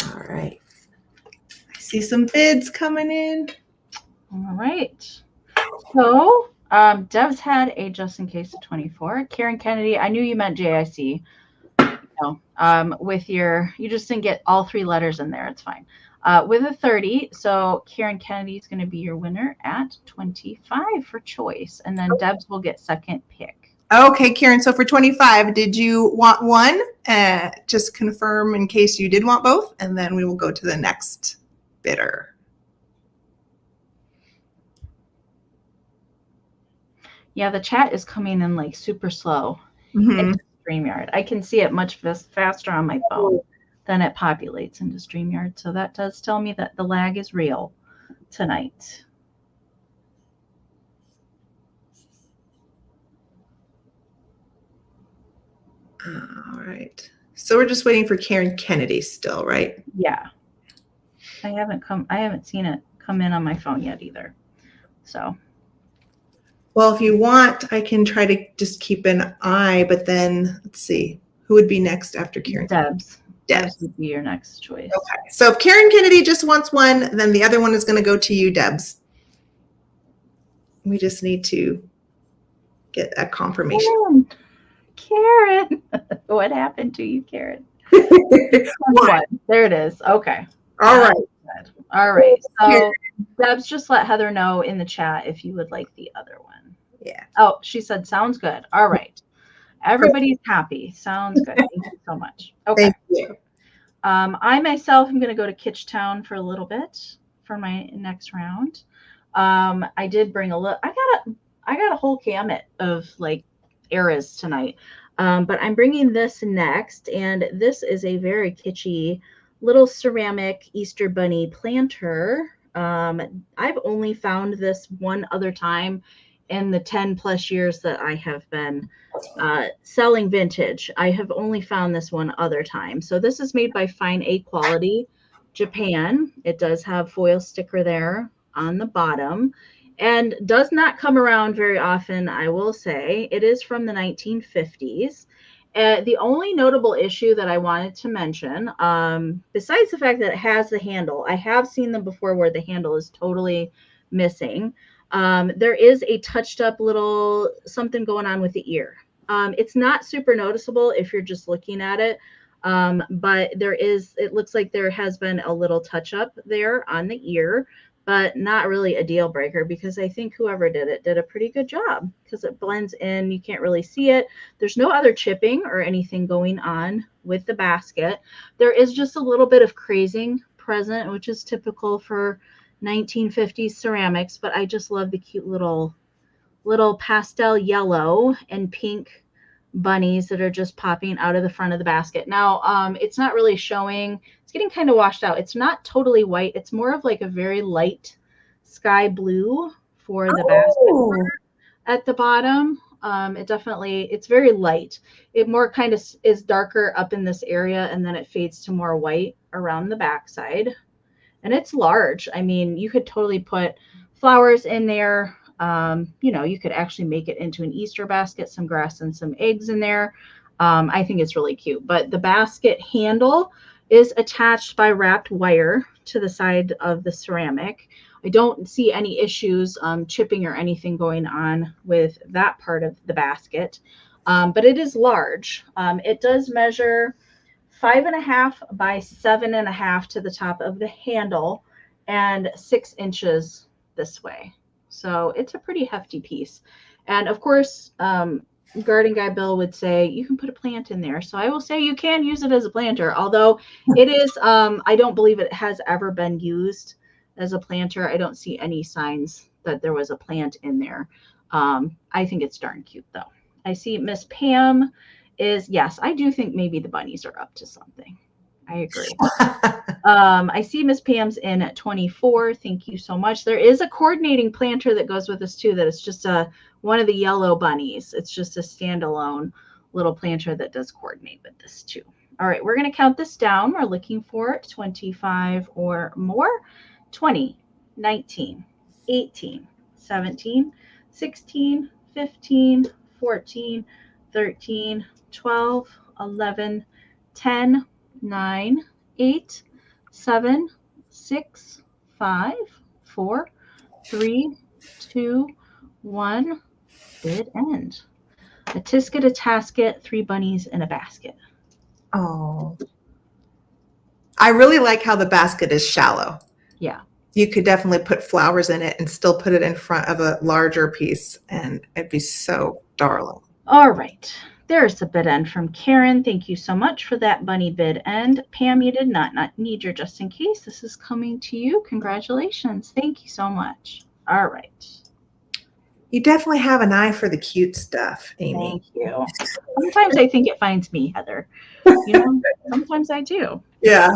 All right. I see some bids coming in. All right. So, Dev's had a just in case of 24. Karen Kennedy, I knew you meant JIC. With you just didn't get all three letters in there. It's fine. With a 30, so Karen Kennedy is going to be your winner at 25 for choice, and then Deb's will get second pick. Okay, Karen, so for 25, did you want one? Just confirm in case you did want both, and then we will go to the next bidder. Yeah, the chat is coming in like super slow into StreamYard. I can see it much faster on my phone than it populates into StreamYard, so that does tell me that the lag is real tonight. All right. So we're just waiting for Karen Kennedy still, right? Yeah. I haven't seen it come in on my phone yet either. So. Well, if you want, I can try to just keep an eye, but then let's see. Who would be next after Karen? Deb's. Deb's would be your next choice. Okay. So if Karen Kennedy just wants one, then the other one is going to go to you, Deb's. We just need to get a confirmation. Karen. What happened to you, Karen? There it is. Okay. All right. All right. So Deb's just let Heather know in the chat if you would like the other one. Yeah. Oh, she said, sounds good. All right. Everybody's happy. Sounds good. Thank you so much. Okay. Thank you. I myself am going to go to Kitchtown for a little bit for my next round. I did bring I got a whole gamut of like eras tonight. But I'm bringing this next, and this is a very kitschy little ceramic Easter bunny planter. I've only found this one other time in the 10 plus years that I have been selling vintage. I have only found this one other time. So this is made by Fine A Quality, Japan. It does have foil sticker there on the bottom and does not come around very often, I will say. It is from the 1950s. The only notable issue that I wanted to mention, besides the fact that it has the handle, I have seen them before where the handle is totally missing. There is a touched up little something going on with the ear. It's not super noticeable if you're just looking at it, but it looks like there has been a little touch up there on the ear, but not really a deal breaker because I think whoever did it did a pretty good job because it blends in. You can't really see it. There's no other chipping or anything going on with the basket. There is just a little bit of crazing present, which is typical for 1950s ceramics, but I just love the cute little pastel yellow and pink bunnies that are just popping out of the front of the basket. Now, it's not really showing. It's getting kind of washed out. It's not totally white. It's more of like a very light sky blue for the basket. at the bottom. It's very light. It more kind of is darker up in this area, and then it fades to more white around the backside. And it's large. I mean, you could totally put flowers in there. You could actually make it into an Easter basket, some grass and some eggs in there. I think it's really cute. But the basket handle is attached by wrapped wire to the side of the ceramic. I don't see any issues chipping or anything going on with that part of the basket. But it is large. It does measure 5.5 by 7.5 to the top of the handle and 6 inches this way. So it's a pretty hefty piece. And of course, Garden Guy Bill would say you can put a plant in there. So I will say you can use it as a planter, although it is, I don't believe it has ever been used as a planter. I don't see any signs that there was a plant in there. I think it's darn cute though. I see Miss Pam yes, I do think maybe the bunnies are up to something. I agree. I see Miss Pam's in at 24. Thank you so much. There is a coordinating planter that goes with this too. That is just one of the yellow bunnies. It's just a standalone little planter that does coordinate with this too. All right, we're going to count this down. We're looking for 25 or more. 20, 19, 18, 17, 16, 15, 14, 13, 12, 11, 10, 9, 8, 7, 6, 5, 4, 3, 2, 1. Bid end. A tisket, a tasket, 3 bunnies in a basket. Oh. I really like how the basket is shallow. Yeah. You could definitely put flowers in it and still put it in front of a larger piece, and it'd be so darling. All right. There's a bid end from Karen. Thank you so much for that bunny bid end. Pam, you did not need your just in case. This is coming to you. Congratulations. Thank you so much. All right. You definitely have an eye for the cute stuff, Amie. Thank you. Sometimes I think it finds me, Heather. Sometimes I do. Yeah.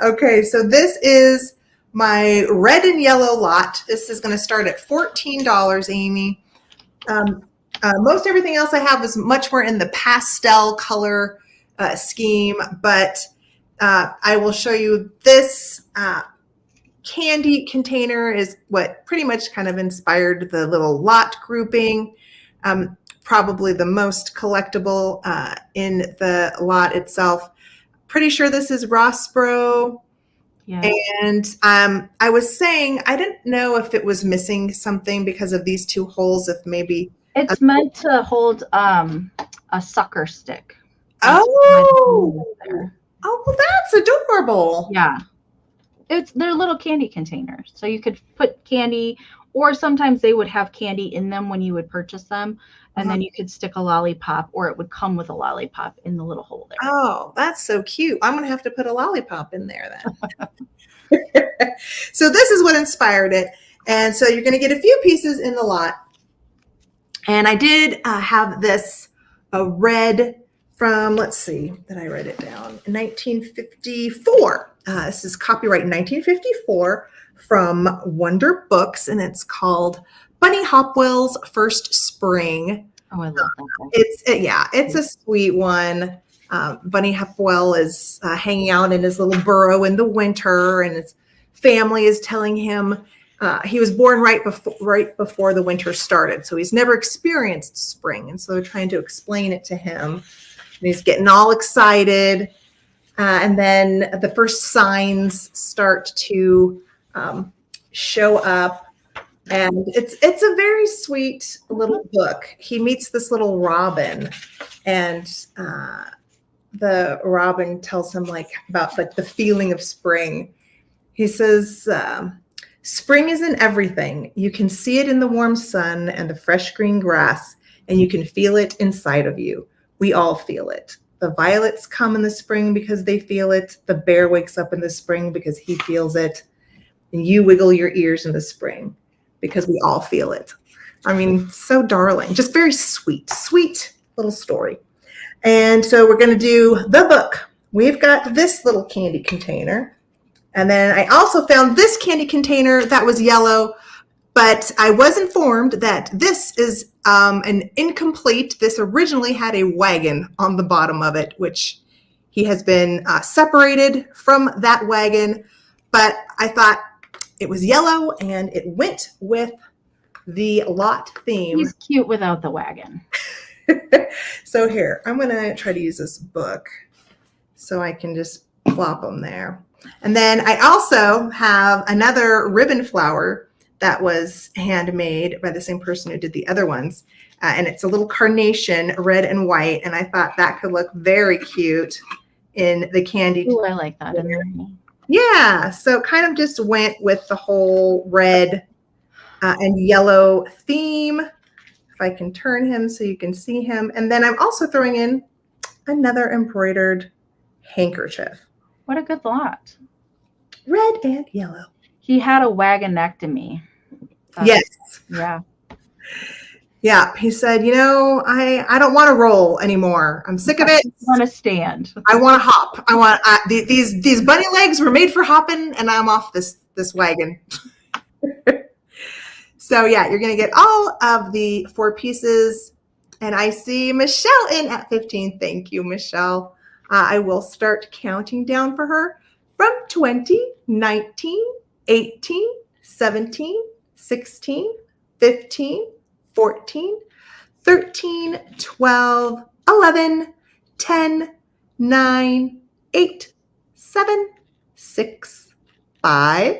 Okay, so this is my red and yellow lot. This is going to start at $14, Amie. Most everything else I have is much more in the pastel color scheme, but I will show you this candy container is what pretty much kind of inspired the little lot grouping. Probably the most collectible in the lot itself. Pretty sure this is Rosary. Yeah. And I was saying, I didn't know if it was missing something because of these 2 holes, if maybe. It's meant to hold a sucker stick. Oh, well, that's adorable. Yeah. They're little candy containers. So you could put candy, or sometimes they would have candy in them when you would purchase them. And then you could stick a lollipop, or it would come with a lollipop in the little hole there. Oh, that's so cute. I'm going to have to put a lollipop in there then. So this is what inspired it. And so you're going to get a few pieces in the lot. And I did have this red from, let's see, did I write it down? 1954. This is copyright 1954 from Wonder Books, and it's called Bunny Hopwell's First Spring. Oh, I love that. It's a sweet one. Bunny Hopwell is hanging out in his little burrow in the winter, and his family is telling him he was born right before the winter started, so he's never experienced spring, and so they're trying to explain it to him, and he's getting all excited. And then the first signs start to show up. And it's a very sweet little book. He meets this little robin, and the robin tells him about the feeling of spring. He says, spring is in everything. You can see it in the warm sun and the fresh green grass, and you can feel it inside of you. We all feel it. The violets come in the spring because they feel it. The bear wakes up in the spring because he feels it. And you wiggle your ears in the spring because we all feel it. I mean, so darling, just very sweet little story. And so we're going to do the book. We've got this little candy container. And then I also found this candy container that was yellow. But I was informed that this is an incomplete. This originally had a wagon on the bottom of it, which he has been separated from that wagon. But I thought it was yellow and it went with the lot theme. He's cute without the wagon. So here, I'm going to try to use this book so I can just plop them there. And then I also have another ribbon flower that was handmade by the same person who did the other ones. And it's a little carnation, red and white. And I thought that could look very cute in the candy. Ooh, I like that. Yeah, so kind of just went with the whole red and yellow theme. If I can turn him so you can see him. And then I'm also throwing in another embroidered handkerchief. What a good lot. Red and yellow. He had a wagonectomy. Yes. Yeah. Yeah. He said, you know, I don't want to roll anymore. I'm sick of it. I want to stand. I want to hop. I want these bunny legs were made for hopping, and I'm off this wagon. So yeah, you're going to get all of the 4 pieces. And I see Michelle in at 15. Thank you, Michelle. I will start counting down for her from 20, 19, 18, 17, 16, 15, 14, 13, 12, 11, 10, 9, 8, 7, 6, 5,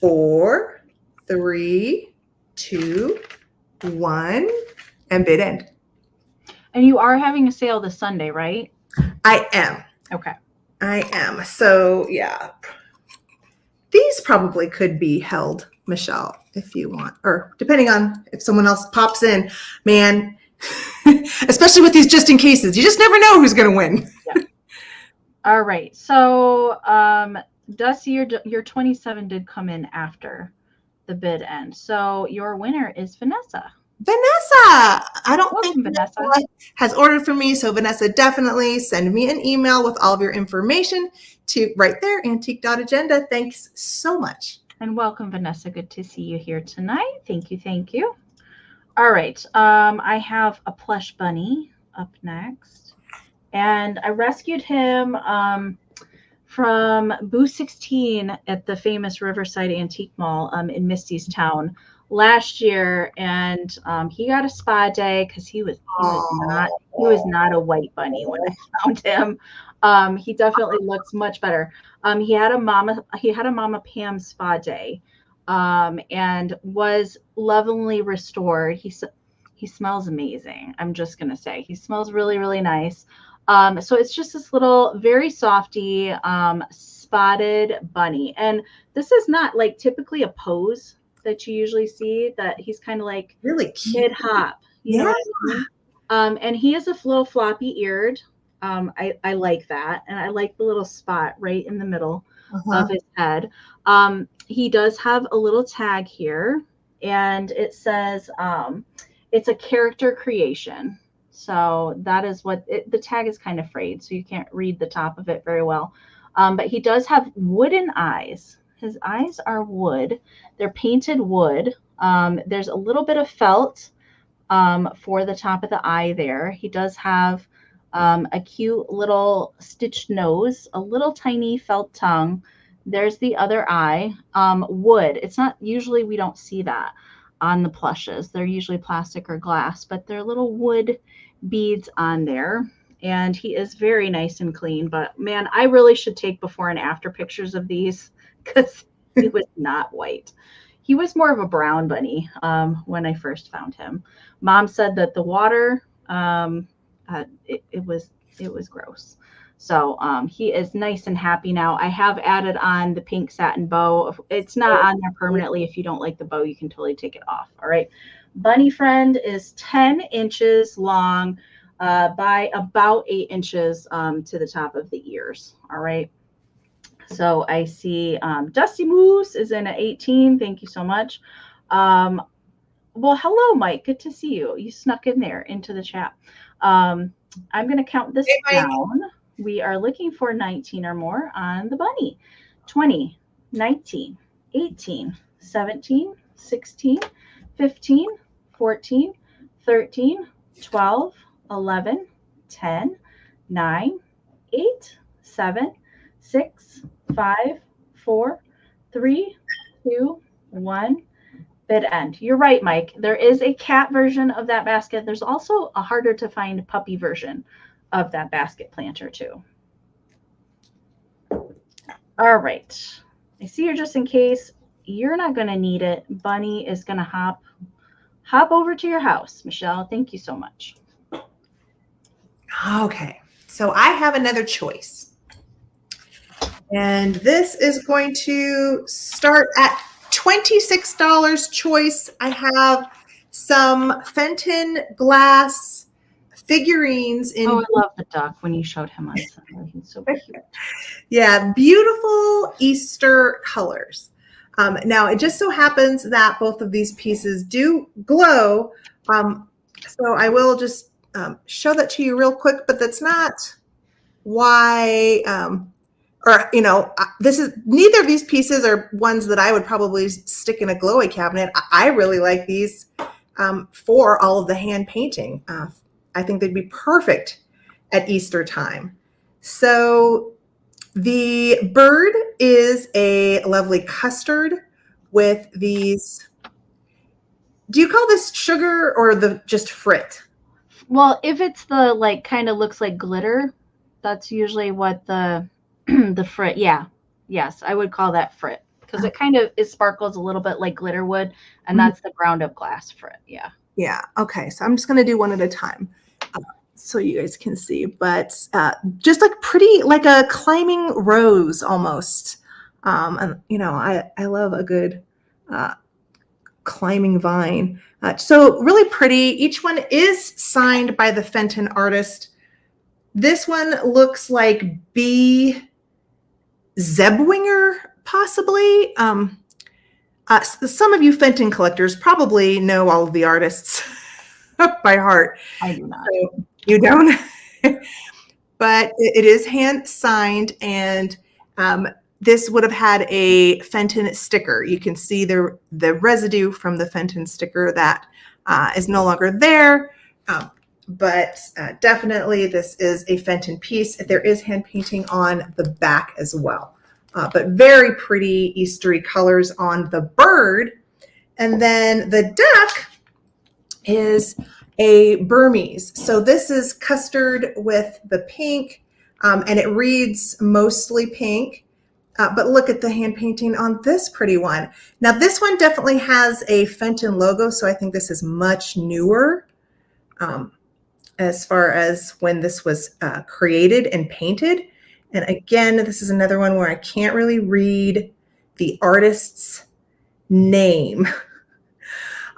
4, 3, 2, 1, and bid end. And you are having a sale this Sunday, right? I am. Okay. I am. So yeah, these probably could be held, Michelle, if you want, or depending on if someone else pops in, man, especially with these just in cases, you just never know who's going to win. Yeah. All right. So, Dusty, your 27 did come in after the bid end. So your winner is Vanessa. Vanessa, I don't Welcome, think Vanessa has ordered from me. So Vanessa, definitely send me an email with all of your information to right there, antique.agenda. Thanks so much. And welcome, Vanessa. Good to see you here tonight. Thank you. Thank you. All right. I have a plush bunny up next. And I rescued him from booth 16 at the famous Riverside Antique Mall in Misty's Town last year, and he got a spa day because he was not a white bunny when I found him. He definitely looks much better. He had a Mama Pam spa day, and was lovingly restored. He smells amazing. I'm just gonna say he smells really, really nice. So it's just this little, very softy, spotted bunny. And this is not like typically a pose that you usually see, that he's kind of like really mid hop. You know what I mean? And he is a little floppy eared. I like that. And I like the little spot right in the middle of his head. He does have a little tag here, and it says it's a character creation. So that is what the tag is kind of frayed, so you can't read the top of it very well. But he does have wooden eyes. His eyes are wood. They're painted wood. There's a little bit of felt for the top of the eye there. He does have a cute little stitched nose, a little tiny felt tongue. There's the other eye. Wood. It's not usually, we don't see that on the plushes. They're usually plastic or glass, but they're little wood beads on there. And he is very nice and clean. But man, I really should take before and after pictures of these, because he was not white. He was more of a brown bunny when I first found him. Mom said that the water, it was gross. So he is nice and happy now. I have added on the pink satin bow. It's not on there permanently. If you don't like the bow, you can totally take it off. All right. Bunny Friend is 10 inches long by about 8 inches to the top of the ears. All right. So I see Dusty Moose is in at 18. Thank you so much. Well, hello, Mike. Good to see you. You snuck in there into the chat. I'm going to count this down. We are looking for 19 or more on the bunny. 20, 19, 18, 17, 16, 15, 14, 13, 12, 11, 10, 9, 8, 7, 6, 5, 4, 3, 2, 1. Bid end. You're right, Mike. There is a cat version of that basket. There's also a harder to find puppy version of that basket planter too. All right. I see you're just in case. You're not going to need it. Bunny is going to hop over to your house. Michelle, thank you so much. Okay, so I have another choice. And this is going to start at $26 choice. I have some Fenton glass figurines in. Oh, I love the duck when you showed him on Sunday. He's so cute. Yeah, beautiful Easter colors. Now, it just so happens that both of these pieces do glow. So I will just show that to you real quick, but that's not why, this is, neither of these pieces are ones that I would probably stick in a glowy cabinet. I really like these for all of the hand painting. I think they'd be perfect at Easter time. So the bird is a lovely custard with these. Do you call this sugar or the just frit? Well, if it's the like kind of looks like glitter, that's usually what the the frit. Yeah, yes, I would call that frit because it kind of it sparkles a little bit like glitter would, and that's the ground up glass frit. Yeah. Yeah. Okay. So I'm just going to do one at a time so you guys can see. But just like pretty, like a climbing rose almost. And, I love a good climbing vine. So really pretty. Each one is signed by the Fenton artist. This one looks like B. Zebwinger, possibly. Some of you Fenton collectors probably know all of the artists by heart. I do not. So you don't? But it is hand signed, and this would have had a Fenton sticker. You can see the residue from the Fenton sticker that is no longer there. But definitely this is a Fenton piece. There is hand painting on the back as well. But very pretty Eastery colors on the bird. And then the duck is a Burmese. So this is custard with the pink, and it reads mostly pink. But look at the hand painting on this pretty one. Now this one definitely has a Fenton logo, so I think this is much newer as far as when this was created and painted. And again, this is another one where I can't really read the artist's name.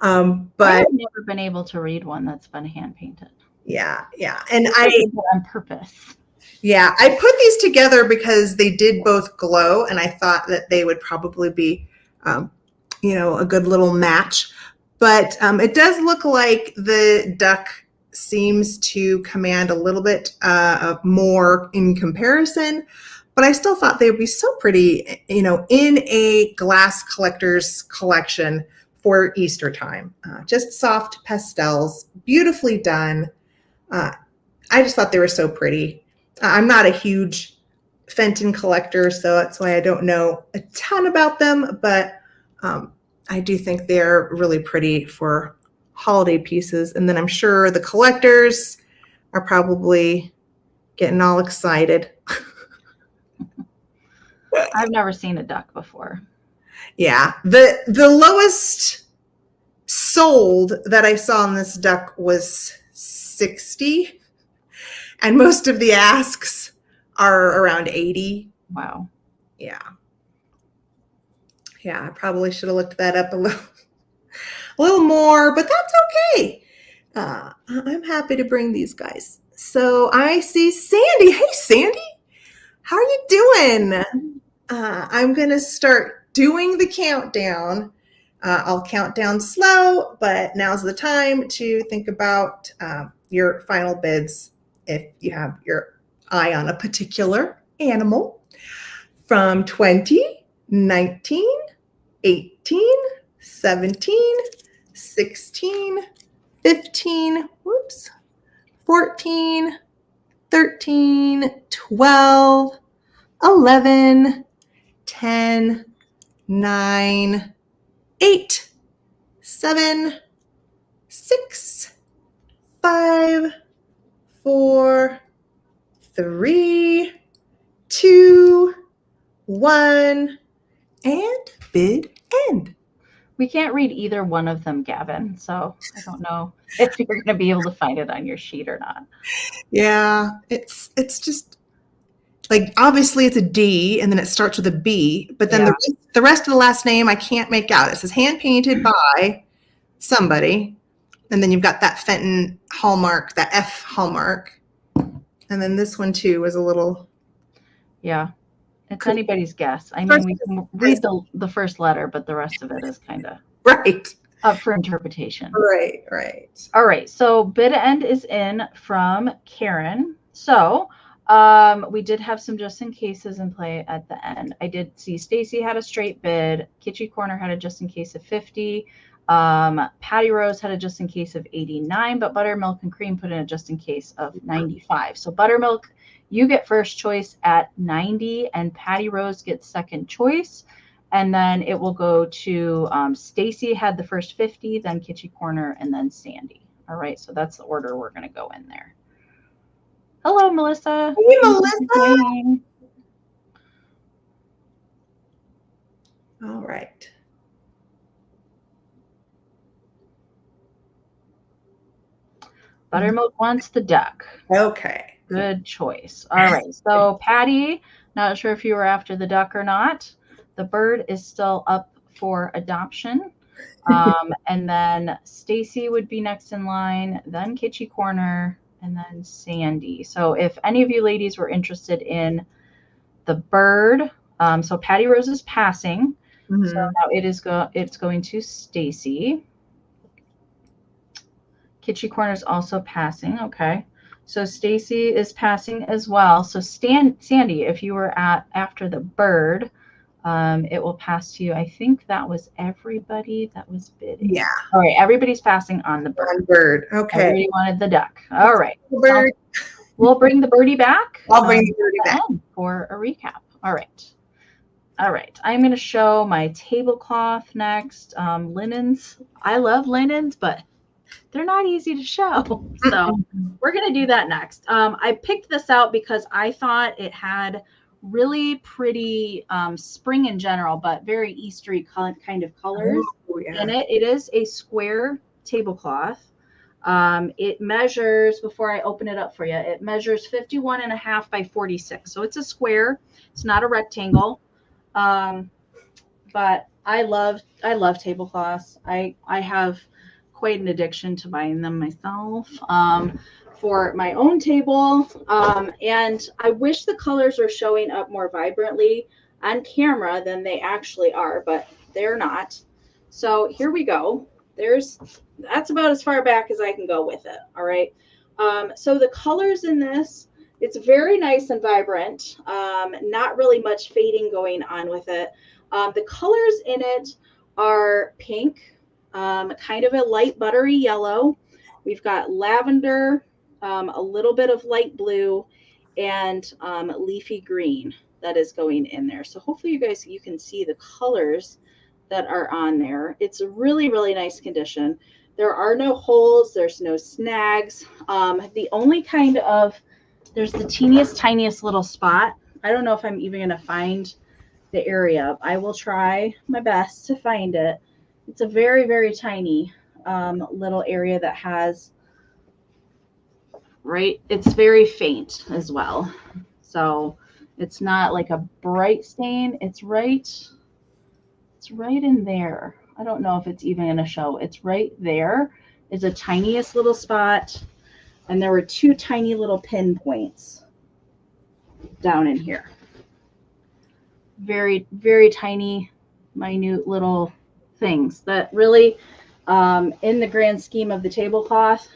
But I've never been able to read one that's been hand painted. Yeah. And I did it on purpose. Yeah, I put these together because they did both glow, and I thought that they would probably be, a good little match. But it does look like the duck seems to command a little bit more in comparison, but I still thought they would be so pretty, in a glass collector's collection for Easter time. Just soft pastels, beautifully done. I just thought they were so pretty. I'm not a huge Fenton collector, so that's why I don't know a ton about them, but I do think they're really pretty for holiday pieces. And then I'm sure the collectors are probably getting all excited. I've never seen a duck before. Yeah, the lowest sold that I saw on this duck was 60, and most of the asks are around 80. Wow. Yeah, I probably should have looked that up a little more, but that's okay. I'm happy to bring these guys. So I see Sandy. Hey, Sandy, how are you doing? I'm going to start doing the countdown. I'll count down slow, but now's the time to think about your final bids if you have your eye on a particular animal. From 20, 19, 18, 17, 16, 15, whoops, 14, 13, 12, 11, 10, 9, 8, 7, 6, 5, 4, 3, 2, 1, and bid end. We can't read either one of them, Gavin, so I don't know if you're going to be able to find it on your sheet or not. Yeah, it's just like, obviously it's a D and then it starts with a B, but then Yeah. the rest of the last name I can't make out. It says hand painted by somebody, and then you've got that Fenton hallmark, that F hallmark, and then this one too was a little. Yeah, it's anybody's guess. I mean, we can read the first letter, but the rest of it is kind of right up for interpretation. Right. All right, so bid end is in from Karen. So we did have some just in cases in play at the end. I did see Stacy had a straight bid. Kitschy Corner had a just in case of 50. Patty Rose had a just in case of 89, but Buttermilk and Cream put in a just in case of 95. So Buttermilk, you get first choice at 90, and Patty Rose gets second choice. And then it will go to Stacy had the first 50, then Kitschy Corner, and then Sandy. All right, so that's the order we're going to go in there. Hello, Melissa. Hey, Melissa. All right. Buttermilk wants the duck. Okay. Good choice. All right, so Patty, not sure if you were after the duck or not. The bird is still up for adoption. And then Stacy would be next in line, then Kitschy Corner, and then Sandy. So if any of you ladies were interested in the bird, so Patty Rose is passing. Mm-hmm. So now it's going to Stacy. Kitschy Corner is also passing. Okay. So Stacy is passing as well. So Sandy, if you were after the bird, it will pass to you. I think that was everybody that was bidding. Yeah. All right. Everybody's passing on the bird. On bird. Okay. Everybody wanted the duck. All right. Bird. So we'll bring the birdie back. I'll bring the birdie back for a recap. All right. All right. I'm going to show my tablecloth next. Linens. I love linens, but they're not easy to show. So we're going to do that next. I picked this out because I thought it had really pretty spring in general, but very Eastery kind of colors in it. It is a square tablecloth. It measures, before I open it up for you, it measures 51.5 by 46. So it's a square. It's not a rectangle. But I love tablecloths. I have quite an addiction to buying them myself for my own table. And I wish the colors were showing up more vibrantly on camera than they actually are, but they're not. So here we go. That's about as far back as I can go with it. All right. So the colors in this, it's very nice and vibrant. Not really much fading going on with it. The colors in it are pink, kind of a light buttery yellow. We've got lavender, a little bit of light blue, and leafy green that is going in there. So hopefully you can see the colors that are on there. It's a really, really nice condition. There are no holes. There's no snags. The only there's the tiniest little spot. I don't know if I'm even going to find the area. I will try my best to find it. It's a very, very tiny little area that has, it's very faint as well. So it's not like a bright stain. It's right in there. I don't know if it's even going to show. It's right there is the tiniest little spot. And there were two tiny little pinpoints down in here. Very, very tiny, minute little things that really, in the grand scheme of the tablecloth,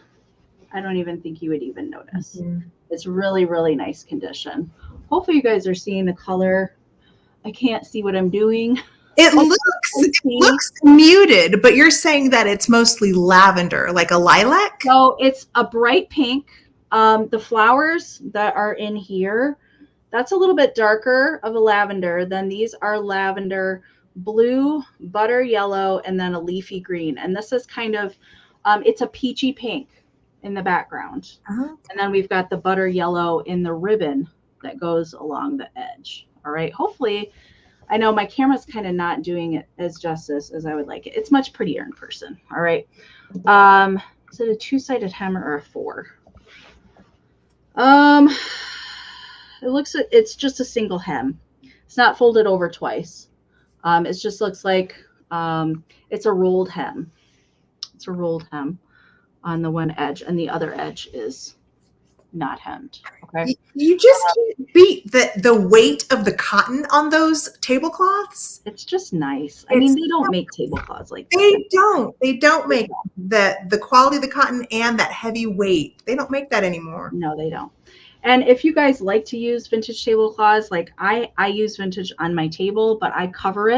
I don't even think you would even notice. Mm-hmm. It's really, really nice condition. Hopefully you guys are seeing the color. I can't see what I'm doing. It Tea. looks muted, but you're saying that it's mostly lavender, like a lilac? So it's a bright pink. The flowers that are in here, that's a little bit darker of a lavender. Then these are lavender, blue, butter yellow, and then a leafy green. And this is kind of, it's a peachy pink in the background. Uh-huh. And then we've got the butter yellow in the ribbon that goes along the edge. All right. Hopefully, I know my camera's kind of not doing it as justice as I would like it. It's much prettier in person. All right. Is it a 2-sided hem or a 4? It looks like it's just a single hem. It's not folded over twice. It just looks like it's a rolled hem. It's a rolled hem on the one edge, and the other edge is not hemmed. Okay. You just can't beat the weight of the cotton on those tablecloths. It's just nice. I mean, they don't make tablecloths like They that. don't. They don't make the quality of the cotton and that heavy weight. They don't make that anymore. No, they don't. And if you guys like to use vintage tablecloths, like I use vintage on my table, but I cover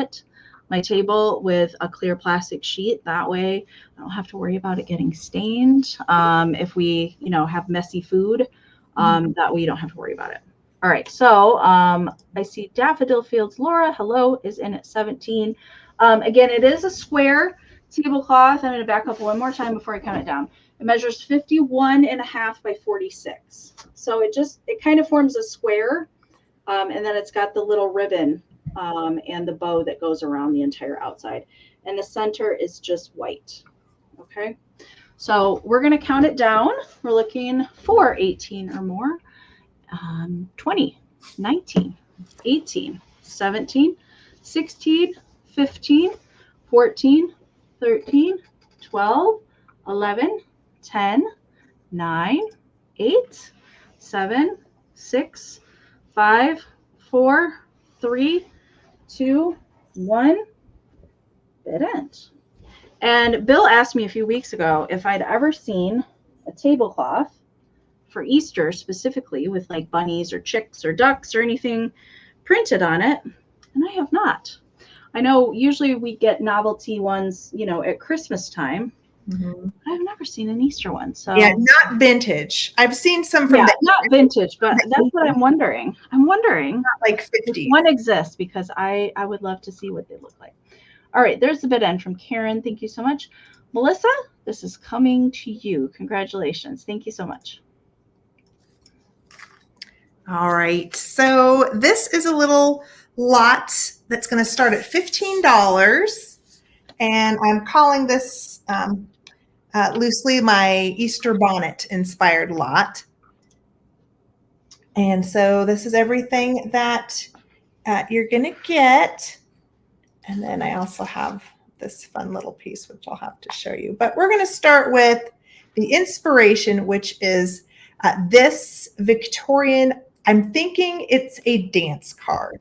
my table with a clear plastic sheet. That way I don't have to worry about it getting stained. If we, have messy food, that way you don't have to worry about it. All right. So I see Daffodil Fields. Laura, hello, is in at 17. Again, it is a square tablecloth. I'm going to back up one more time before I count it down. It measures 51.5 by 46. So it kind of forms a square. And then it's got the little ribbon and the bow that goes around the entire outside. And the center is just white. Okay. So we're going to count it down. We're looking for 18 or more. 20, 19, 18, 17, 16, 15, 14, 13, 12, 11, 10, 9, 8, 7, 6, 5, 4, 3, 2, 1. Bid end. And Bill asked me a few weeks ago if I'd ever seen a tablecloth for Easter specifically with like bunnies or chicks or ducks or anything printed on it. And I have not. I know usually we get novelty ones, at Christmas time. Mm-hmm. I've never seen an Easter one. So yeah, not vintage. I've seen some from not vintage, but that's what I'm wondering. I'm wondering not like 50. One exists because I would love to see what they look like. All right, there's the bid end from Karen. Thank you so much. Melissa, this is coming to you. Congratulations. Thank you so much. All right, so this is a little lot that's going to start at $15, and I'm calling this loosely my Easter bonnet inspired lot. And so this is everything that you're going to get. And then I also have this fun little piece, which I'll have to show you. But we're going to start with the inspiration, which is this Victorian, I'm thinking it's a dance card.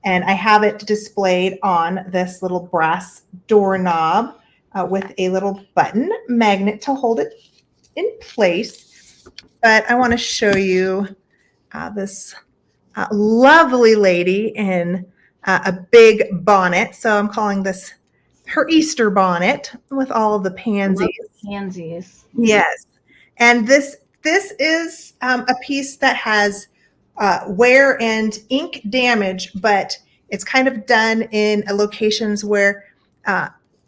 And I have it displayed on this little brass doorknob with a little button magnet to hold it in place. But I want to show you this lovely lady in a big bonnet. So I'm calling this her Easter bonnet with all of the pansies. Pansies. Yes. And this is a piece that has wear and ink damage, but it's kind of done in locations where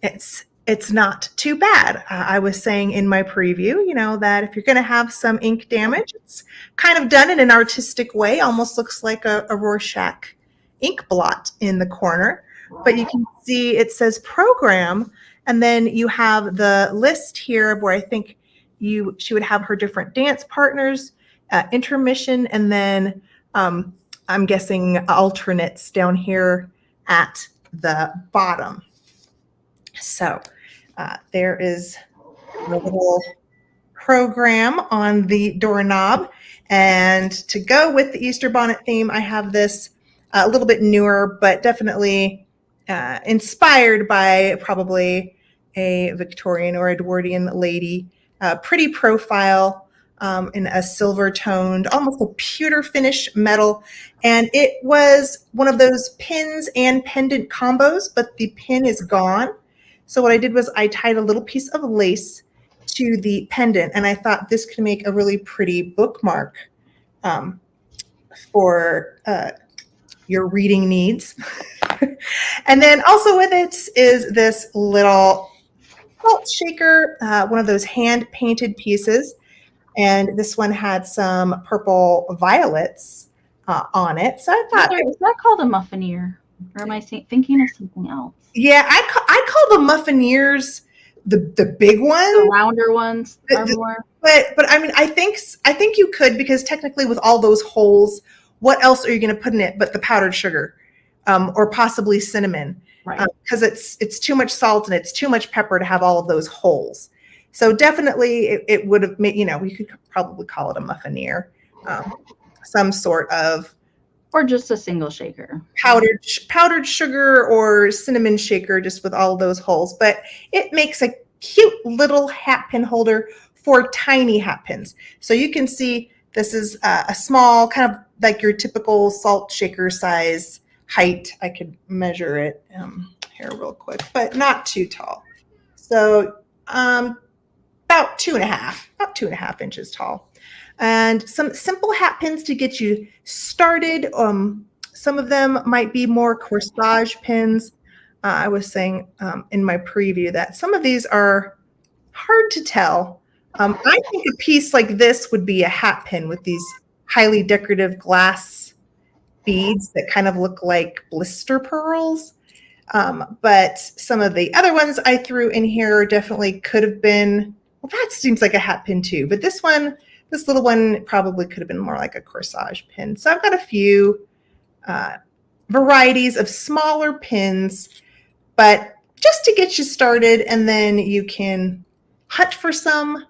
it's not too bad. I was saying in my preview, that if you're going to have some ink damage, it's kind of done in an artistic way, almost looks like a Rorschach ink blot in the corner. But you can see it says program, and then you have the list here where I think she would have her different dance partners, intermission, and then I'm guessing alternates down here at the bottom. So there is a little program on the doorknob. And to go with the Easter bonnet theme, I have this a little bit newer, but definitely inspired by probably a Victorian or Edwardian lady, pretty profile in a silver toned, almost a pewter finish metal. And it was one of those pins and pendant combos, but the pin is gone. So what I did was I tied a little piece of lace to the pendant, and I thought this could make a really pretty bookmark for your reading needs. And then also with it is this little salt shaker, one of those hand painted pieces. And this one had some purple violets on it. So I thought, Is that called a muffineer? Or am I thinking of something else? yeah, I call the muffineers the big ones. The rounder ones are more. But I mean, I think you could, because technically with all those holes, what else are you going to put in it but the powdered sugar, or possibly cinnamon? Right. Because it's too much salt and it's too much pepper to have all of those holes. So definitely it would have made, we could probably call it a muffineer, some sort of, or just a single shaker, powdered sugar or cinnamon shaker, just with all of those holes. But it makes a cute little hat pin holder for tiny hat pins. So you can see this is a small, kind of like your typical salt shaker size height. I could measure it here real quick, but not too tall. So about 2.5 inches tall. And some simple hat pins to get you started. Some of them might be more corsage pins. I was saying in my preview that some of these are hard to tell. I think a piece like this would be a hat pin with these highly decorative glass beads that kind of look like blister pearls. But some of the other ones I threw in here definitely could have been, well, that seems like a hat pin too. But this little one probably could have been more like a corsage pin. So I've got a few varieties of smaller pins, but just to get you started, and then you can hunt for some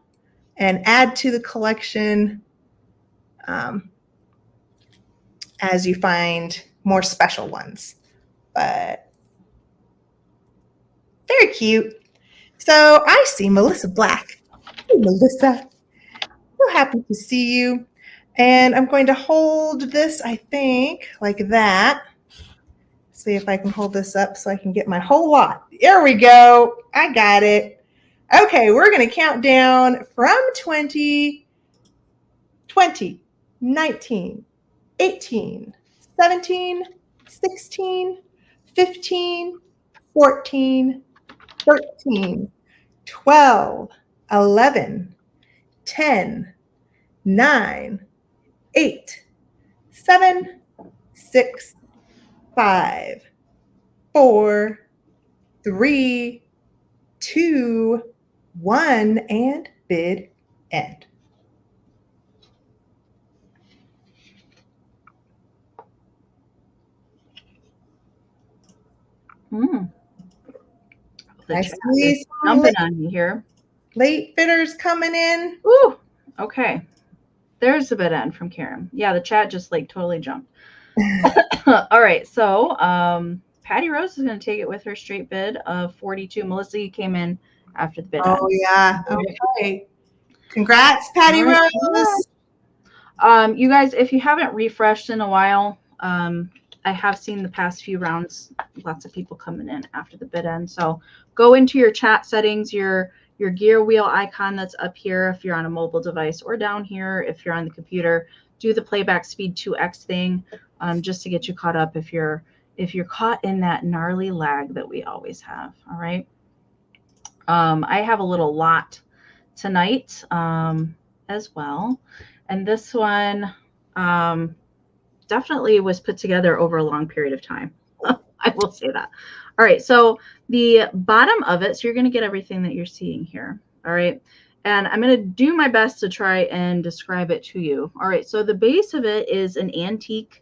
and add to the collection as you find more special ones. But very cute. So I see Melissa Black. Hey, Melissa. So happy to see you. And I'm going to hold this, I think, like that. See if I can hold this up so I can get my whole lot. There we go. I got it. Okay, we're going to count down from 20, 19, 18, 17, 16, 15, 14, 13, 12, 11, 10, 9, 8, 7, 6, 5, 4, 3, 2, 1, and bid end. The chat is jumping on me here. Late bidders coming in. Ooh, okay. There's a bid end from Karen. Yeah, the chat just like totally jumped. All right, so Patty Rose is going to take it with her straight bid of 42. Melissa, you came in after the bid end. Oh yeah. Okay. Congrats, Patty Rose. You guys, if you haven't refreshed in a while, I have seen the past few rounds, lots of people coming in after the bid end. So go into your chat settings, your gear wheel icon that's up here if you're on a mobile device, or down here if you're on the computer. Do the playback speed 2x thing, just to get you caught up if you're caught in that gnarly lag that we always have. All right. I have a little lot tonight as well, and this one definitely was put together over a long period of time. I will say that. All right, so the bottom of it, so you're going to get everything that you're seeing here. All right, and I'm going to do my best to try and describe it to you. All right, so the base of it is an antique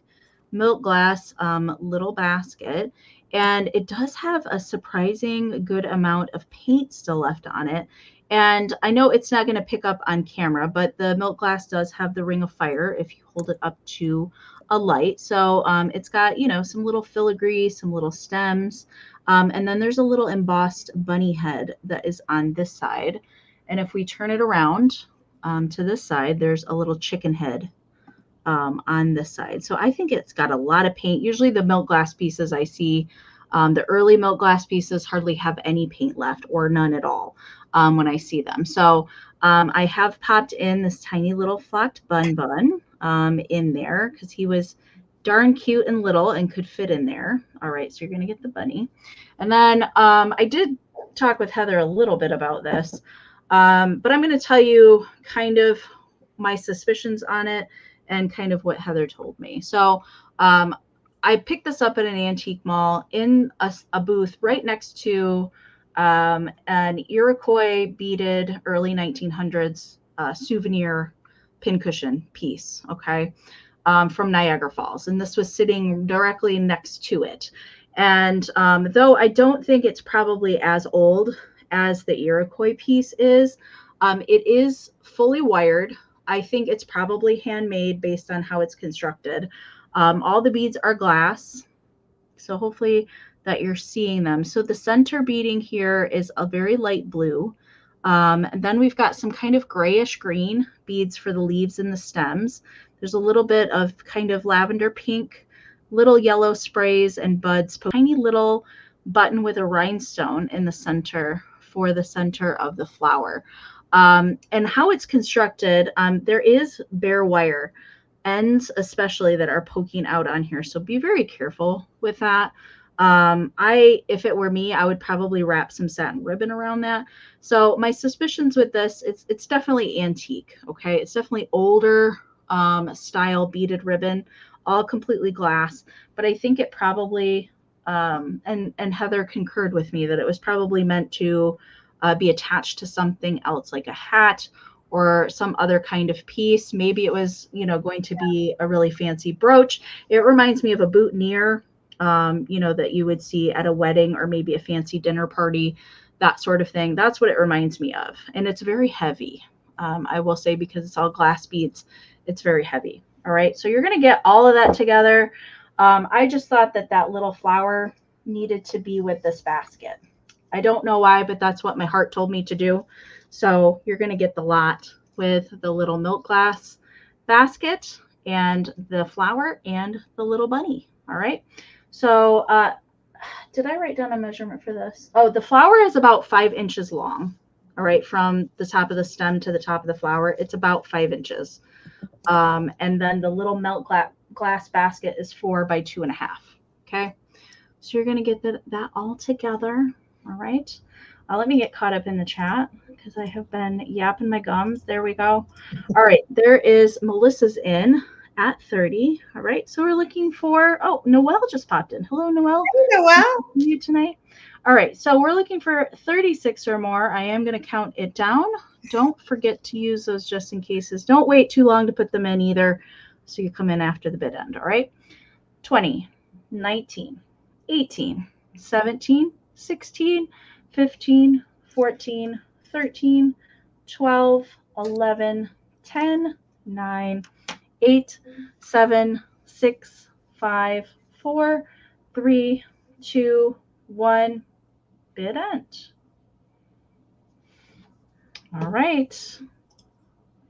milk glass little basket, and it does have a surprising good amount of paint still left on it. And I know it's not going to pick up on camera, but the milk glass does have the ring of fire if you hold it up to a light. So it's got, some little filigree, some little stems. And then there's a little embossed bunny head that is on this side. And if we turn it around, to this side, there's a little chicken head on this side. So I think it's got a lot of paint. Usually the milk glass pieces I see, the early milk glass pieces hardly have any paint left or none at all when I see them. So I have popped in this tiny little flocked bun in there because he was darn cute and little and could fit in there. All right, so you're going to get the bunny. And then I did talk with Heather a little bit about this, but I'm going to tell you kind of my suspicions on it and kind of what Heather told me. So I picked this up at an antique mall in a booth right next to an Iroquois beaded early 1900s souvenir pincushion piece, okay, from Niagara Falls. And this was sitting directly next to it. And though I don't think it's probably as old as the Iroquois piece is, it is fully wired. I think it's probably handmade based on how it's constructed. All the beads are glass, so hopefully that you're seeing them. So the center beading here is a very light blue. And then we've got some kind of grayish green beads for the leaves and the stems. There's a little bit of kind of lavender pink, little yellow sprays and buds, tiny little button with a rhinestone in the center for the center of the flower. And how it's constructed, there is bare wire ends, especially that are poking out on here. So be very careful with that. If it were me, I would probably wrap some satin ribbon around that. So my suspicions with this, it's definitely antique. Okay. It's definitely older style beaded ribbon, all completely glass, but I think it probably, and Heather concurred with me that it was probably meant to be attached to something else like a hat or some other kind of piece. Maybe it was, going to be a really fancy brooch. It reminds me of a boutonniere, that you would see at a wedding or maybe a fancy dinner party, that sort of thing. That's what it reminds me of. And it's very heavy. I will say, because it's all glass beads, it's very heavy. All right. So you're going to get all of that together. I just thought that little flower needed to be with this basket. I don't know why, but that's what my heart told me to do. So you're going to get the lot with the little milk glass basket and the flower and the little bunny. All right. So did I write down a measurement for this? Oh, the flower is about 5 inches long. All right. From the top of the stem to the top of the flower, it's about 5 inches. And then the little milk glass basket is 4 by 2.5. Okay. So you're going to get that all together. All right. Let me get caught up in the chat because I have been yapping my gums. There we go. All right. There is Melissa's in at 30. All right. So we're looking for, Noelle just popped in. Hello, Noelle. Hey, Noelle. You tonight. All right. So we're looking for 36 or more. I am going to count it down. Don't forget to use those just in cases. Don't wait too long to put them in either. So you come in after the bid end. All right. 20, 19, 18, 17, 16, 15, 14, 13, 12, 11, 10, 9, 8, 7, 6, 5, 4, 3, 2, 1. Bid end. All right.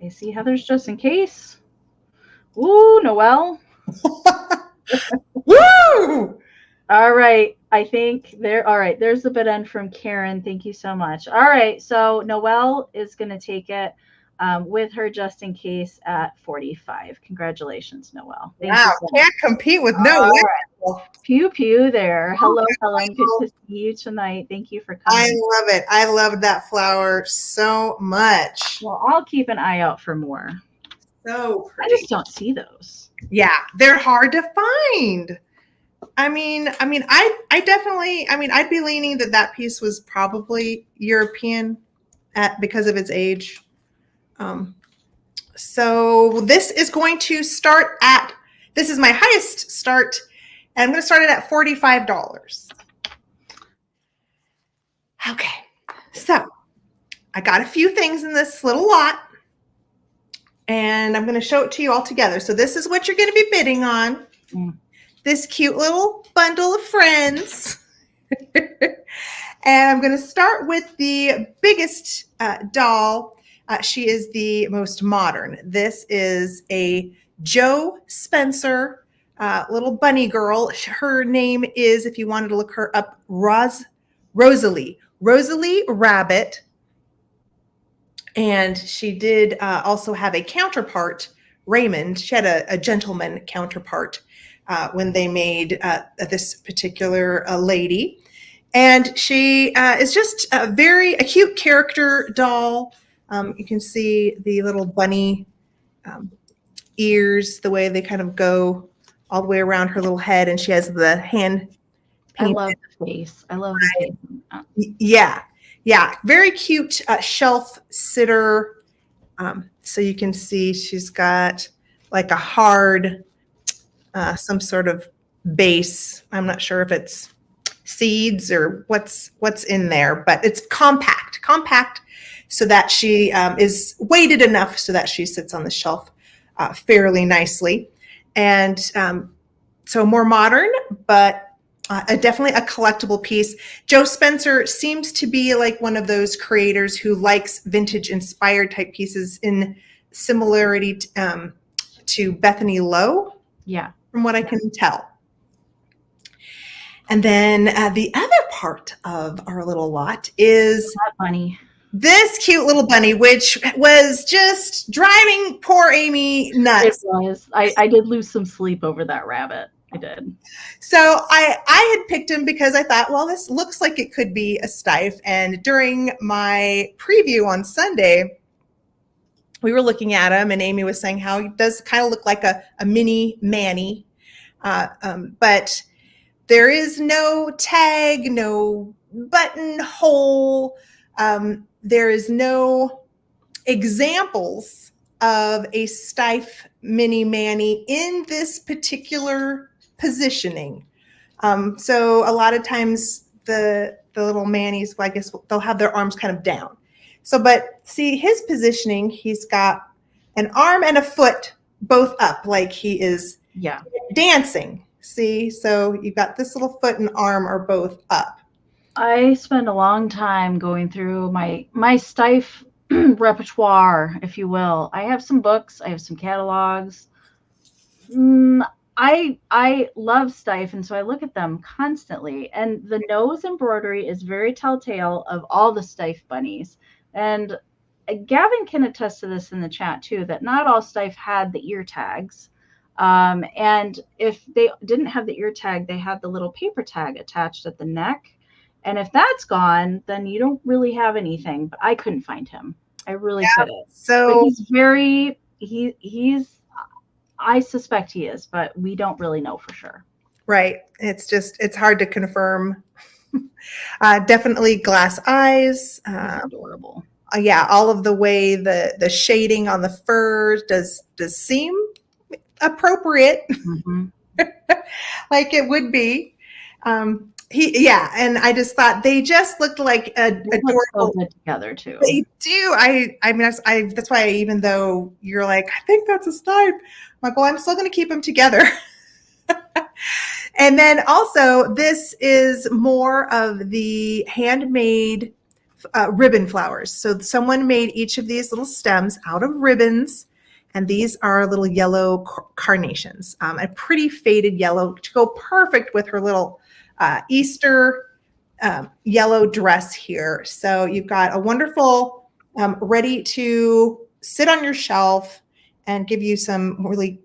I see Heather's just in case. Ooh, Noelle. Woo! All right. I think all right. There's the bid end from Karen. Thank you so much. All right. So Noelle is going to take it with her just in case at 45. Congratulations, Noelle. Thank you so Can't compete with Noelle. Right. Pew, pew there. Hello, Helen. Good to see you tonight. Thank you for coming. I love it. I love that flower so much. Well, I'll keep an eye out for more. So pretty. I just don't see those. Yeah, they're hard to find. I mean, I definitely, I'd be leaning that piece was probably European because of its age. So this is going to start this is my highest start, and I'm going to start it at $45. Okay, so I got a few things in this little lot, and I'm going to show it to you all together. So this is what you're going to be bidding on. This cute little bundle of friends. And I'm going to start with the biggest doll. She is the most modern. This is a Jo Spencer little bunny girl. Her name is, if you wanted to look her up, Rosary. Rosary Rabbit. And she did also have a counterpart, Raymond. She had a gentleman counterpart when they made this particular lady. And she is just a cute character doll. You can see the little bunny ears, the way they kind of go all the way around her little head. And she has the hand I painted. love the face. I love the face. Yeah. Yeah. Very cute shelf sitter. So you can see she's got like a hard, some sort of base. I'm not sure if it's seeds or what's in there, but it's compact so that she is weighted enough so that she sits on the shelf fairly nicely. And so more modern, but definitely a collectible piece. Jo Spencer seems to be like one of those creators who likes vintage inspired type pieces in similarity to Bethany Lowe. Yeah. From what I can tell. And then the other part of our little lot is that bunny. This cute little bunny, which was just driving poor Amie nuts. It was. I did lose some sleep over that rabbit. I did. So I had picked him because I thought, well, this looks like it could be a Steiff. And during my preview on Sunday, we were looking at him, and Amie was saying how he does kind of look like a mini Manny. But there is no tag, no buttonhole. There is no examples of a Steiff mini Manny in this particular positioning. So a lot of times the little Mannies, well, I guess they'll have their arms kind of down. So, but see his positioning, he's got an arm and a foot both up, like he is dancing. See, so you've got this little foot and arm are both up. I spend a long time going through my Steiff repertoire, if you will. I have some books, I have some catalogs. I love Steiff, and so I look at them constantly. And the nose embroidery is very telltale of all the Steiff bunnies. And Gavin can attest to this in the chat too, that not all Steiff had the ear tags. And if they didn't have the ear tag, they had the little paper tag attached at the neck. And if that's gone, then you don't really have anything. But I couldn't find him. I really couldn't. So but he's very he's I suspect he is, but we don't really know for sure. Right. It's hard to confirm. Definitely glass eyes. Adorable. Yeah, all of the way the shading on the fur does seem appropriate, like it would be. And I just thought they just looked like adorable. So good together too. They do. I mean, that's why even though you're like, I think that's a Steiff, I'm like, well, I'm still going to keep them together. And then also, this is more of the handmade ribbon flowers. So someone made each of these little stems out of ribbons. And these are little yellow carnations, a pretty faded yellow to go perfect with her little Easter yellow dress here. So you've got a wonderful, ready to sit on your shelf and give you some really,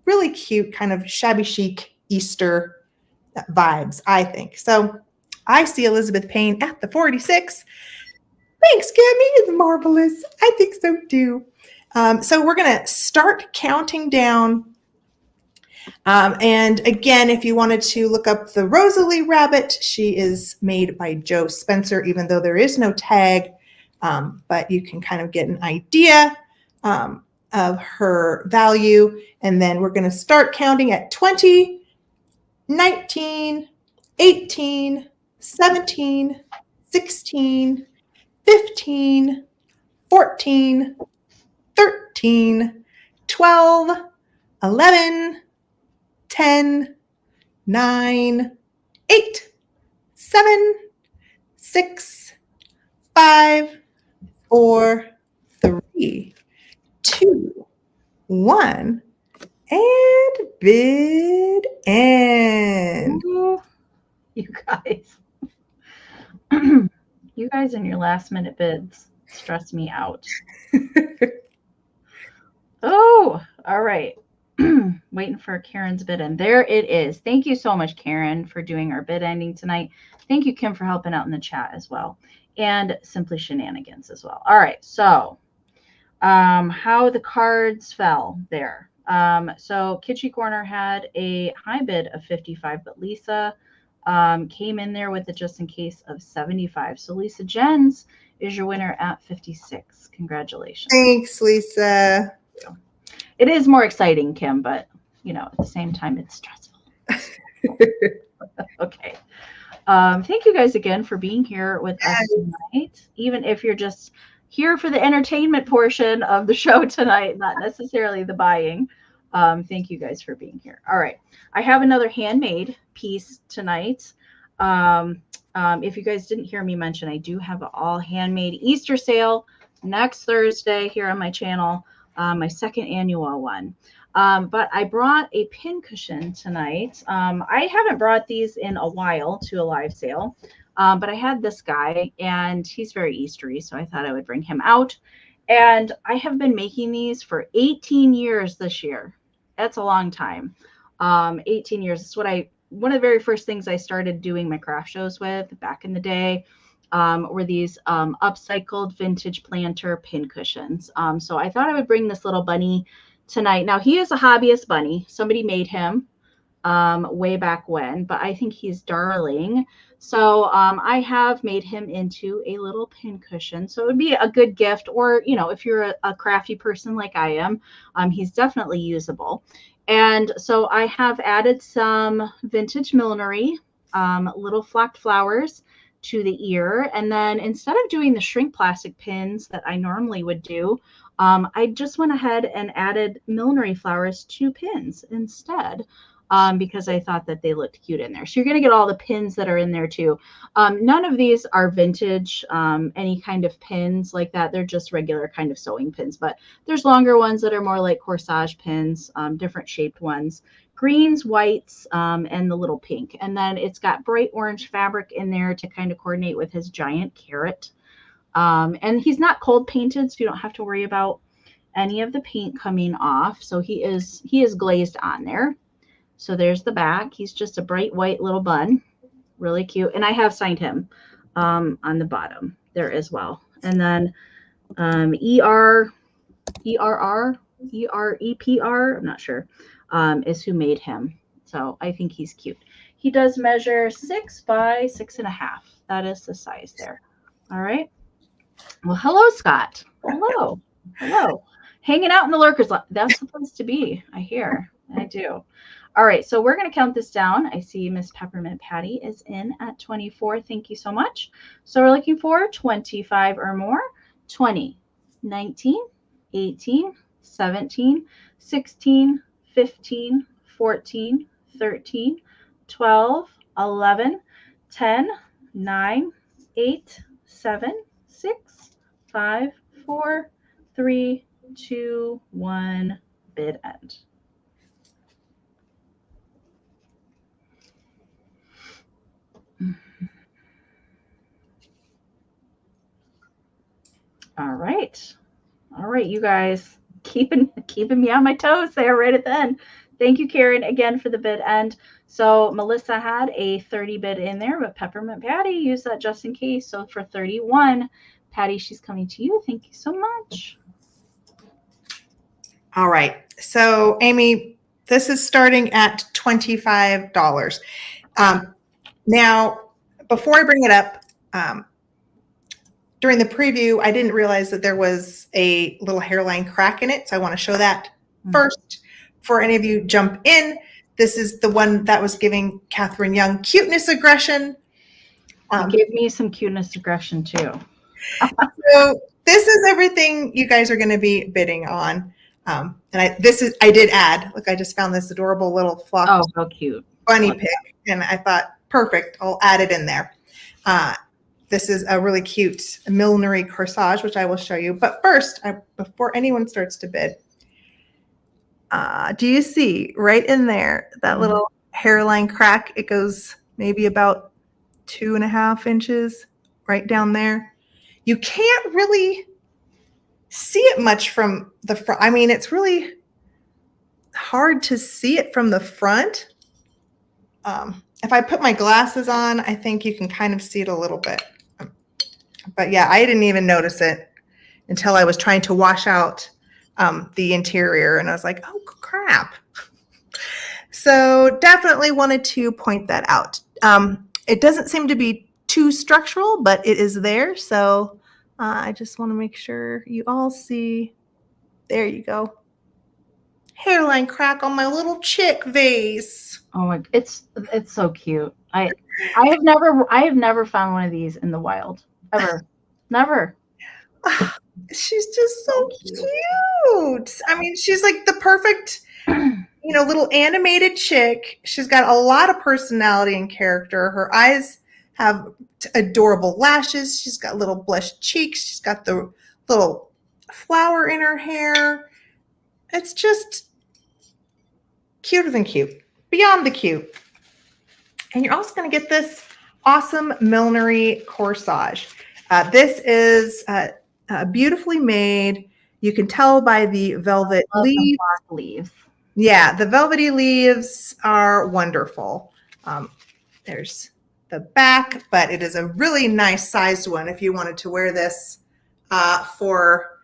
really cute kind of shabby chic Easter vibes, I think. So I see Elizabeth Payne at the 46. Thanks, Gabby. It's marvelous. I think so too. So we're going to start counting down. And again, if you wanted to look up the Rosary rabbit, she is made by Jo Spencer, even though there is no tag, but you can kind of get an idea of her value. And then we're going to start counting at 20, 19, 18, 17, 16, 15, 14, 13, 12, 11, 10, 9, 8, 7, 6, 5, 4, 3, 1 and bid end. Ooh, you guys. You guys and your last minute bids stress me out. Oh, all right. Waiting for Karen's bid end. There it is. Thank you so much, Karen, for doing our bid ending tonight. Thank you, Kim, for helping out in the chat as well. And Simply Shenanigans as well. All right. So how the cards fell there. So Kitschy Corner had a high bid of 55, but Lisa came in there with a just in case of 75. So Lisa Jens is your winner at 56. Congratulations. Thanks, Lisa. It is more exciting, Kim, but at the same time, it's stressful. Okay. Thank you guys again for being here with us tonight. Even if you're just here for the entertainment portion of the show tonight, not necessarily the buying. Thank you guys for being here. All right. I have another handmade piece tonight. If you guys didn't hear me mention, I do have an all handmade Easter sale next Thursday here on my channel, my second annual one. But I brought a pin cushion tonight. I haven't brought these in a while to a live sale, but I had this guy and he's very Eastery, so I thought I would bring him out. And I have been making these for 18 years this year. That's a long time. 18 years. It's one of the very first things I started doing my craft shows with back in the day. Were these upcycled vintage planter pin cushions. So I thought I would bring this little bunny tonight. Now he is a hobbyist bunny. Somebody made him way back when, but I think he's darling. So I have made him into a little pin cushion. So it would be a good gift, or if you're a crafty person like I am, he's definitely usable. And so I have added some vintage millinery, little flocked flowers to the ear. And then instead of doing the shrink plastic pins that I normally would do, I just went ahead and added millinery flowers to pins instead, because I thought that they looked cute in there. So you're going to get all the pins that are in there too. None of these are vintage, any kind of pins like that. They're just regular kind of sewing pins, but there's longer ones that are more like corsage pins, different shaped ones. Greens, whites, and the little pink. And then it's got bright orange fabric in there to kind of coordinate with his giant carrot. And he's not cold painted, so you don't have to worry about any of the paint coming off. So he is glazed on there. So there's the back. He's just a bright white little bun. Really cute. And I have signed him on the bottom there as well. And then EREPR, I'm not sure, is who made him. So I think he's cute. He does measure 6 by 6.5. That is the size there. All right. Well, hello, Scott. Hello. Hello. Hanging out in the lurkers. That's the place to be, I hear. I do. All right. So we're going to count this down. I see Miss Peppermint Patty is in at 24. Thank you so much. So we're looking for 25 or more. 20, 19, 18, 17, 16, 15, 14, 13, 12, 11, 10, 9, 8, 7, 6, 5, 4, 3, 2, 1, bid end. All right. All right, you guys, keeping me on my toes there right at the end. Thank you, Karen, again for the bid end. So Melissa had a 30 bid in there, but Peppermint Patty used that just in case. So for 31, Patty, she's coming to you. Thank you so much. All right. So Amie, this is starting at $25. Now, before I bring it up, during the preview, I didn't realize that there was a little hairline crack in it. So I want to show that first. For any of you jump in, this is the one that was giving Catherine Young cuteness aggression. You gave me some cuteness aggression too. So this is everything you guys are going to be bidding on. And I did add, look, I just found this adorable little flock. Oh, how cute. Bunny pic. And I thought, perfect, I'll add it in there. This is a really cute millinery corsage, which I will show you. But first, before anyone starts to bid, Do you see right in there that little hairline crack? It goes maybe about 2.5 inches right down there. You can't really see it much from the front. I mean, it's really hard to see it from the front. If I put my glasses on, I think you can kind of see it a little bit. But yeah, I didn't even notice it until I was trying to wash out the interior, and I was like, oh crap. So definitely wanted to point that out. It doesn't seem to be too structural, but it is there. So I just want to make sure you all see. There you go. Hairline crack on my little chick vase. Oh my, it's so cute. I have never found one of these in the wild. Ever. Never. She's just so cute. I mean, she's like the perfect, little animated chick. She's got a lot of personality and character. Her eyes have adorable lashes. She's got little blush cheeks. She's got the little flower in her hair. It's just cuter than cute, beyond the cute. And you're also going to get this awesome millinery corsage. This is beautifully made. You can tell by the velvet leaves. Yeah, the velvety leaves are wonderful. There's the back, but it is a really nice sized one if you wanted to wear this for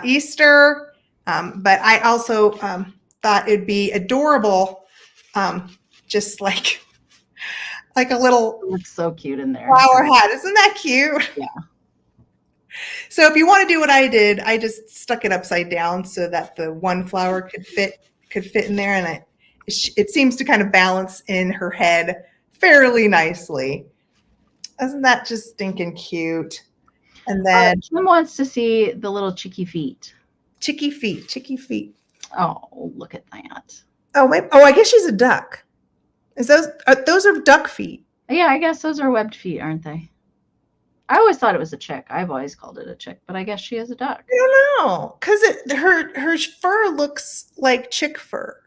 Easter. But I also thought it'd be adorable, just like a little. It looks so cute in there. Flower hat. Isn't that cute? Yeah. So if you want to do what I did, I just stuck it upside down so that the one flower could fit in there, and it seems to kind of balance in her head fairly nicely. Isn't that just stinking cute? And then Kim wants to see the little chicky feet. Chicky feet. Oh, look at that. Oh wait. Oh, I guess she's a duck. Those are duck feet? Yeah, I guess those are webbed feet, aren't they? I always thought it was a chick. I've always called it a chick, but I guess she is a duck. I don't know, because her fur looks like chick fur,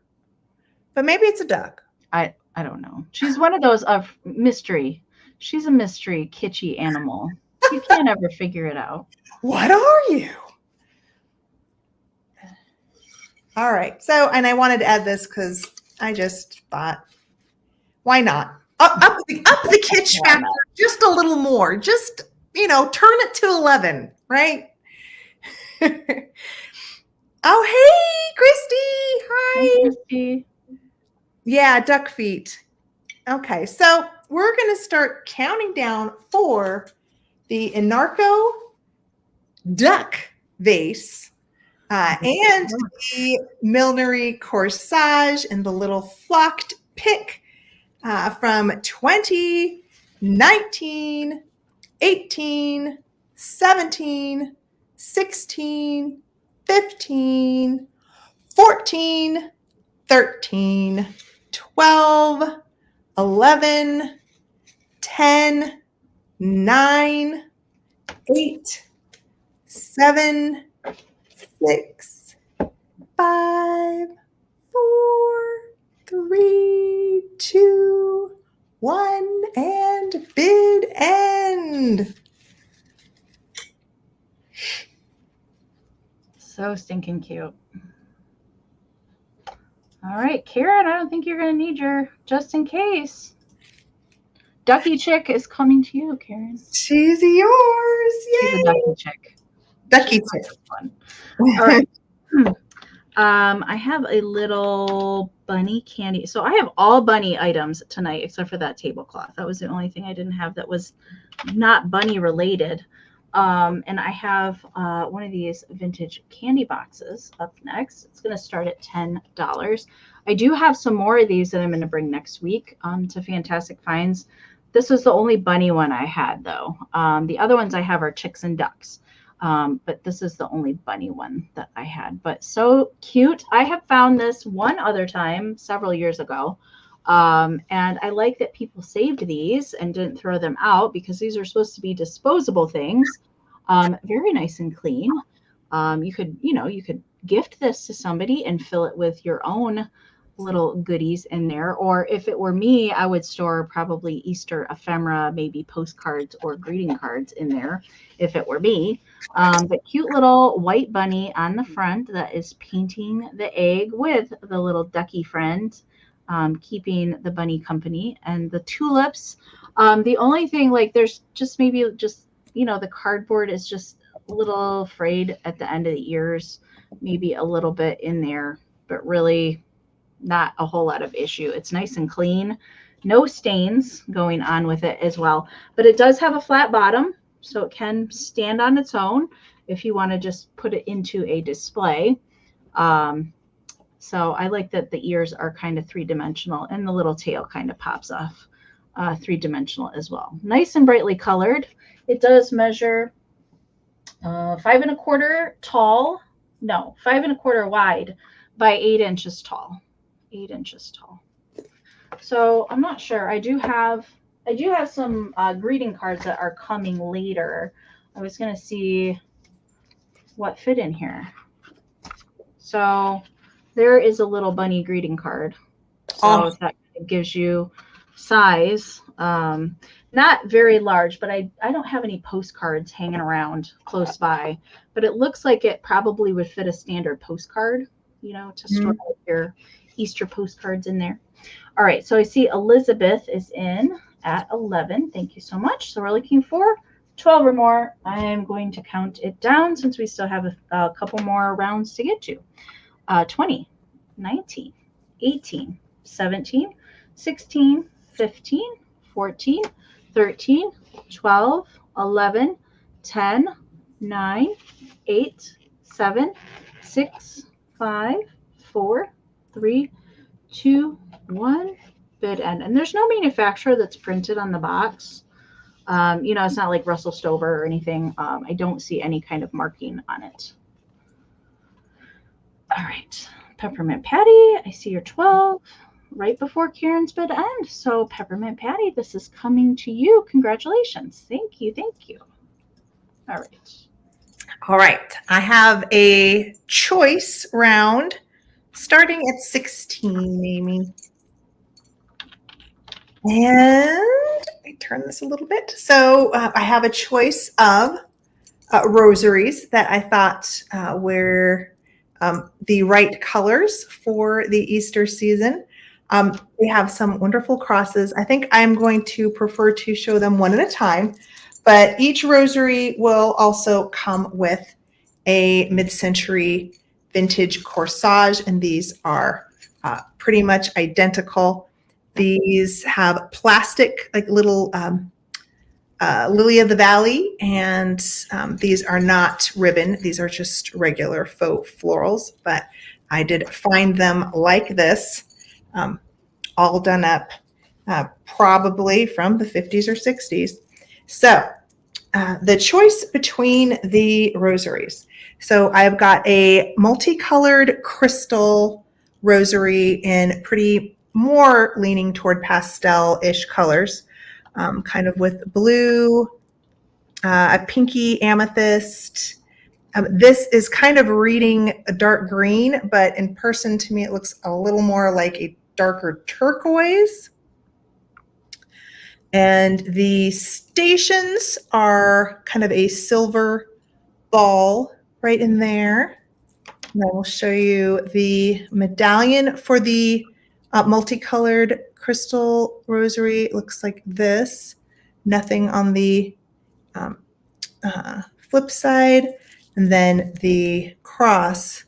but maybe it's a duck. I don't know. She's one of those of mystery. She's a mystery kitschy animal. You can't ever figure it out. What are you? All right. So, and I wanted to add this because I just thought, why not? Up the kitsch factor just a little more. Just, turn it to 11, right? Oh, hey, Christy. Hi. Hey, Christy. Yeah, duck feet. Okay, so we're going to start counting down for the Inarco duck vase and the millinery corsage and the little flocked pick from 2019, 18, 17, 16, 15, 14, 13, 12, 11, 10, 9, 8, 7, 6, 5, 4, 3, 2, 1, and bid end. So stinking cute. All right, Karen, I don't think you're going to need your just in case. Ducky Chick is coming to you, Karen. She's yours. Yay. She's a Ducky Chick. Ducky Chick. Fun. All right. I have a little bunny candy. So I have all bunny items tonight except for that tablecloth. That was the only thing I didn't have that was not bunny related. And I have one of these vintage candy boxes up next. It's going to start at $10. I do have some more of these that I'm going to bring next week to Fantastic Finds. This was the only bunny one I had, though. The other ones I have are chicks and ducks. But this is the only bunny one that I had. But so cute. I have found this one other time several years ago. And I like that people saved these and didn't throw them out because these are supposed to be disposable things. Very nice and clean. You could gift this to somebody and fill it with your own little goodies in there. Or if it were me, I would store probably Easter ephemera, maybe postcards or greeting cards in there if it were me. But cute little white bunny on the front that is painting the egg with the little ducky friend, keeping the bunny company. And the tulips, the only thing, like, there's just maybe just, the cardboard is just a little frayed at the end of the ears, maybe a little bit in there, but really not a whole lot of issue. It's nice and clean. No stains going on with it as well. But it does have a flat bottom, so it can stand on its own if you want to just put it into a display. So I like that the ears are kind of three-dimensional and the little tail kind of pops off three-dimensional as well. Nice and brightly colored. It does measure 5¼ tall. No, 5¼ wide by 8 inches tall. 8 inches tall. So I'm not sure. I do have some greeting cards that are coming later. I was going to see what fit in here. So there is a little bunny greeting card. So if that gives you size, not very large, but I don't have any postcards hanging around close by, but it looks like it probably would fit a standard postcard, to store your Easter postcards in there. All right, so I see Elizabeth is in at 11. Thank you so much. So we're looking for 12 or more. I'm going to count it down since we still have a couple more rounds to get to. 20, 19, 18, 17, 16, 15, 14, 13, 12, 11, 10, 9, 8, 7, 6, 5, 4, 3, 2, 1, bid end. And there's no manufacturer that's printed on the box. It's not like Russell Stover or anything. I don't see any kind of marking on it. All right, Peppermint Patty, I see your 12 right before Karen's bid end. So Peppermint Patty, this is coming to you. Congratulations. Thank you. Thank you. All right. All right. I have a choice round starting at 16, Amy. And I turn this a little bit. So I have a choice of rosaries that I thought were the right colors for the Easter season. We have some wonderful crosses. I think I'm going to prefer to show them one at a time, but each rosary will also come with a mid-century vintage corsage, and these are pretty much identical. These have plastic, like little lily of the valley, and these are not ribbon. These are just regular faux florals, but I did find them like this, all done up probably from the 50s or 60s. So the choice between the rosaries. So I've got a multicolored crystal rosary in pretty more leaning toward pastel-ish colors, kind of with blue, a pinky amethyst. This is kind of reading a dark green, but in person to me it looks a little more like a darker turquoise. And the stations are kind of a silver ball right in there. And I will show you the medallion for the multicolored crystal rosary. It looks like this. Nothing on the flip side. And then the cross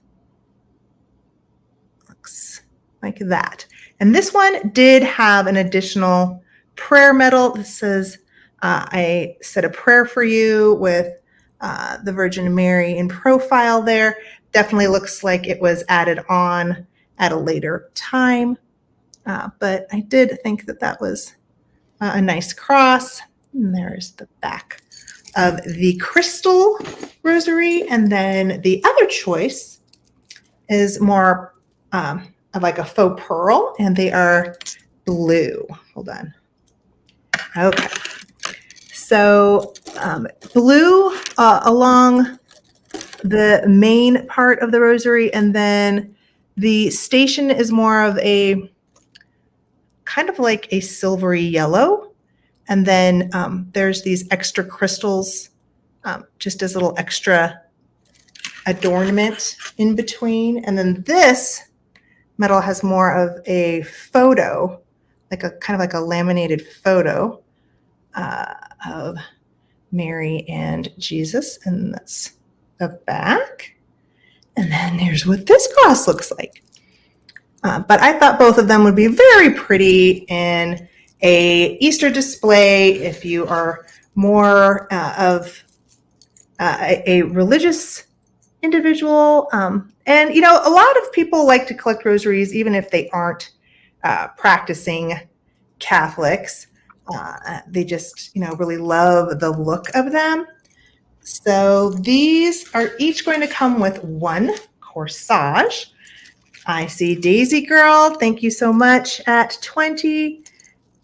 looks like that. And this one did have an additional prayer medal that says, I said a prayer for you with the Virgin Mary in profile there. Definitely looks like it was added on at a later time. But I did think that that was a nice cross. And there's the back of the crystal rosary. And then the other choice is more of like a faux pearl, and they are blue. Hold on. Okay. So blue along the main part of the rosary, and then the station is more of a kind of like a silvery yellow. And then there's these extra crystals, just as a little extra adornment in between. And then this metal has more of a photo, like a kind of like a laminated photo of Mary and Jesus. And that's the back. And then there's what this cross looks like. But I thought both of them would be very pretty in a Easter display if you are more of a religious individual. And, you know, a lot of people like to collect rosaries, even if they aren't practicing Catholics. They just, you know, really love the look of them. So these are each going to come with one corsage. I see Daisy Girl. Thank you so much at 20.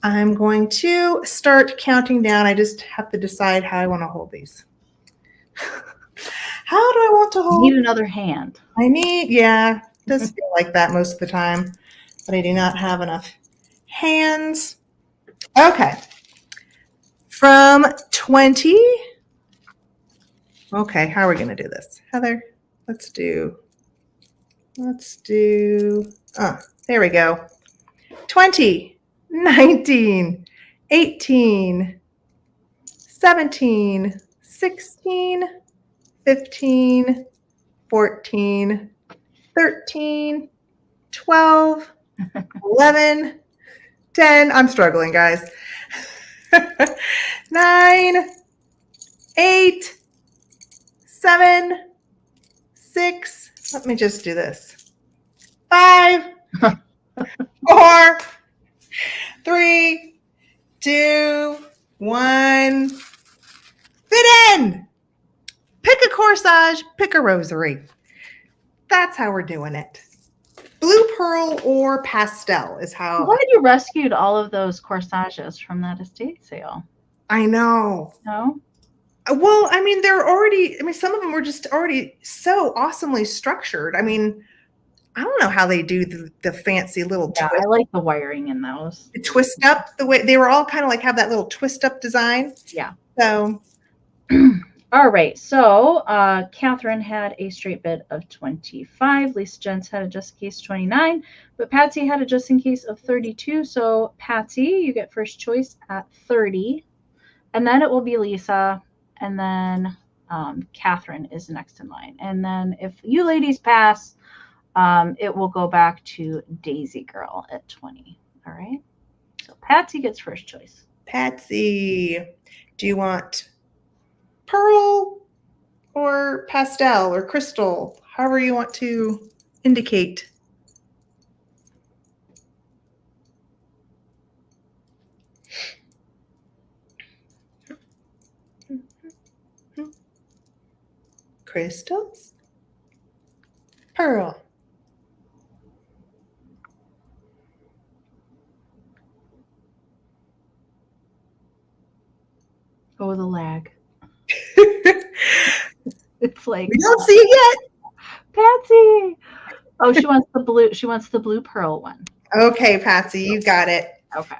I'm going to start counting down. I just have to decide how I want to hold these. How do I want to hold? You need another hand. I need, yeah, it does feel like that most of the time, but I do not have enough hands. Okay. From 20. Okay, how are we going to do this? Heather, let's do, there we go. 20, 19, 18, 17, 16, 15, 14, 13, 12, 11, 10. I'm struggling, guys. 9, 8, 7, 6. Let me just do this. 5, 4, 3, 2, 1. Fit in. Pick a corsage, pick a rosary. That's how we're doing it. Blue pearl or pastel is how. I'm glad you rescued all of those corsages from that estate sale. I know. No? Well, I mean, they're already, I mean, some of them were just already so awesomely structured. I mean, I don't know how they do the fancy little twist. I like the wiring in those. Twist up the way they were all kind of like have that little twist up design. Yeah. So. All right. So Catherine had a straight bid of 25. Lisa Jens had a just in case 29. But Patsy had a just in case of 32. So Patsy, you get first choice at 30. And then it will be Lisa. And then Catherine is next in line. And then if you ladies pass, it will go back to Daisy Girl at 20. All right. So Patsy gets first choice. Patsy, do you want pearl or pastel or crystal? However you want to indicate. Crystals, pearl. Oh, the lag. It's like we don't see it yet. Patsy. Oh, she wants the blue. She wants the blue pearl one. Okay, Patsy, you got it. Okay.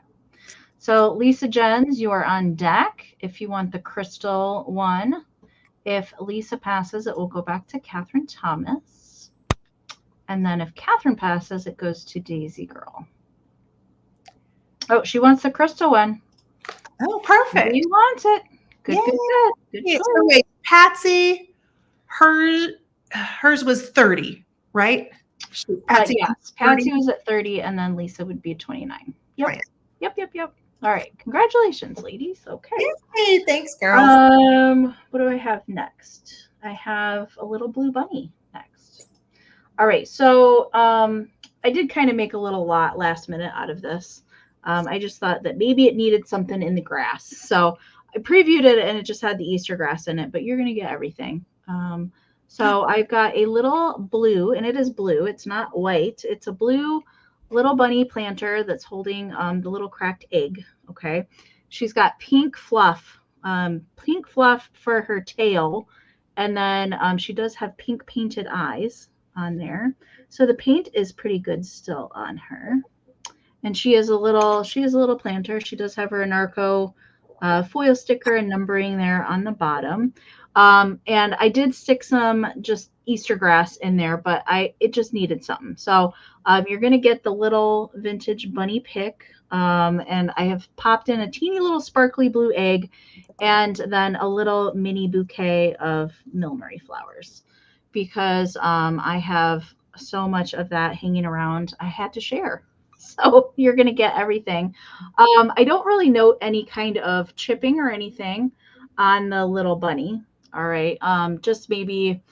So Lisa Jens, you are on deck. If you want the crystal one, if Lisa passes, it will go back to Catherine Thomas. And then if Catherine passes, it goes to Daisy Girl. Oh, she wants the crystal one. Oh, perfect. You want it. Good, Yay. good. Yeah, so wait, Patsy, hers was 30, right? Patsy, yes. Patsy was at 30, and then Lisa would be 29. Yep. Right. Yep. All right. Congratulations, ladies. Okay. Hey, thanks, girls. What do I have next? I have a little blue bunny next. All right. So I did kind of make a little lot last minute out of this. I just thought that maybe it needed something in the grass. So I previewed it and it just had the Easter grass in it, but you're going to get everything. So I've got a little blue, and it is blue. It's not white. It's a blue little bunny planter that's holding the little cracked egg. Okay. She's got pink fluff for her tail, And then she does have pink painted eyes on there. So the paint is pretty good still on her. And she is a little planter. She does have her Inarco foil sticker and numbering there on the bottom. And I did stick some just Easter grass in there, but it just needed something. So you're gonna get the little vintage bunny pick, and I have popped in a teeny little sparkly blue egg, and then a little mini bouquet of Milmery flowers, because I have so much of that hanging around. I had to share. So you're going to get everything. I don't really note any kind of chipping or anything on the little bunny. All right. Just maybe,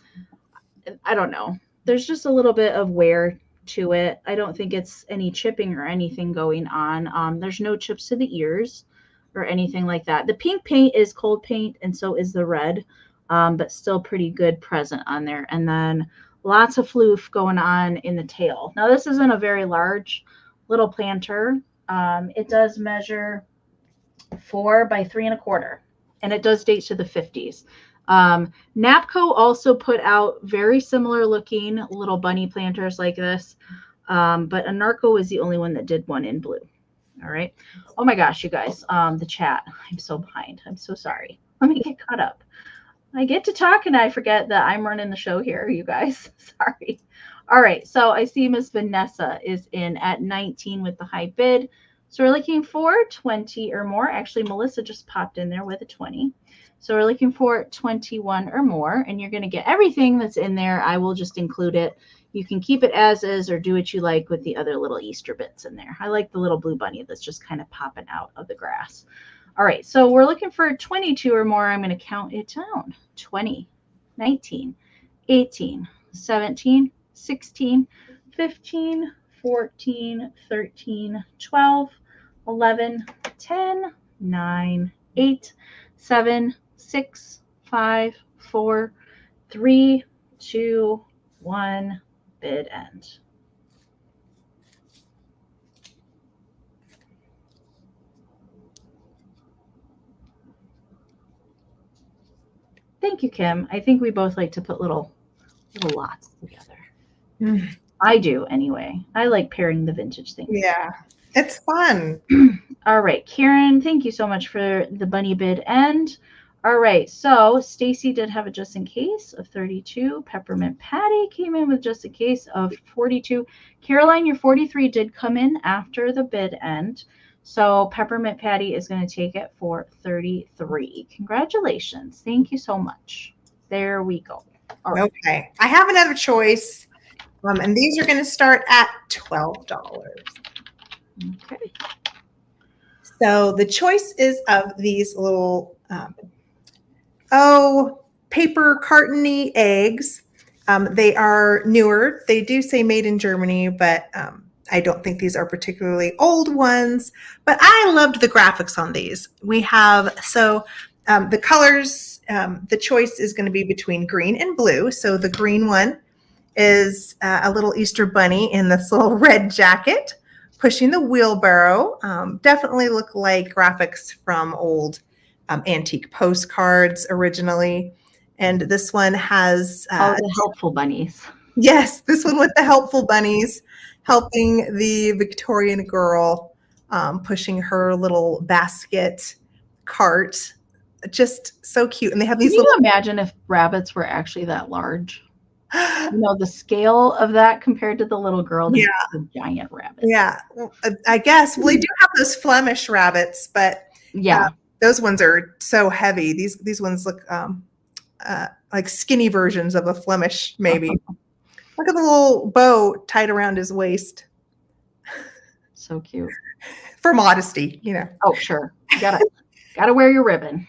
I don't know. There's just a little bit of wear to it. I don't think it's any chipping or anything going on. There's no chips to the ears or anything like that. The pink paint is cold paint, and so is the red, but still pretty good present on there. And then lots of floof going on in the tail. Now, this isn't a very large little planter. It does measure 4 by 3 1/4, and it does date to the 50s. Napco also put out very similar looking little bunny planters like this, but Inarco is the only one that did one in blue. All right. Oh my gosh, you guys, the chat. I'm so behind. I'm so sorry. Let me get caught up. I get to talk and I forget that I'm running the show here, you guys. Sorry. All right. So I see Miss Vanessa is in at 19 with the high bid. So we're looking for 20 or more. Actually, Melissa just popped in there with a 20. So we're looking for 21 or more, and you're going to get everything that's in there. I will just include it. You can keep it as is or do what you like with the other little Easter bits in there. I like the little blue bunny that's just kind of popping out of the grass. All right, so we're looking for 22 or more. I'm going to count it down. 20, 19, 18, 17, 16, 15, 14, 13, 12, 11, 10, 9, 8, 7, 6, 5, 4, 3, 2, 1, bid end. Thank you, Kim. I think we both like to put little lots together. I do anyway. I like pairing the vintage things. Yeah, it's fun. All right, Karen, thank you so much for the bunny bid end. All right, so Stacy did have a just in case of 32. Peppermint Patty came in with just in case of 42. Caroline, your 43 did come in after the bid end. So Peppermint Patty is going to take it for 33. Congratulations. Thank you so much. There we go. All right. Okay. I have another choice. And these are going to start at $12. Okay. So the choice is of these little, paper cartony eggs. They are newer. They do say made in Germany, but I don't think these are particularly old ones. But I loved the graphics on these. We have, the colors, the choice is going to be between green and blue. So the green one is a little Easter bunny in this little red jacket pushing the wheelbarrow. Definitely look like graphics from old antique postcards originally. And this one has the helpful bunnies. Yes, this one with the helpful bunnies helping the Victorian girl pushing her little basket cart. Just so cute. And they have these Can you imagine if rabbits were actually that large? You know, the scale of that compared to the little girl that has a giant rabbit. Yeah, I guess. Well, they do have those Flemish rabbits, but those ones are so heavy. These ones look like skinny versions of a Flemish, maybe. Look at the little bow tied around his waist. So cute. For modesty, you know. Oh, sure. You gotta wear your ribbon.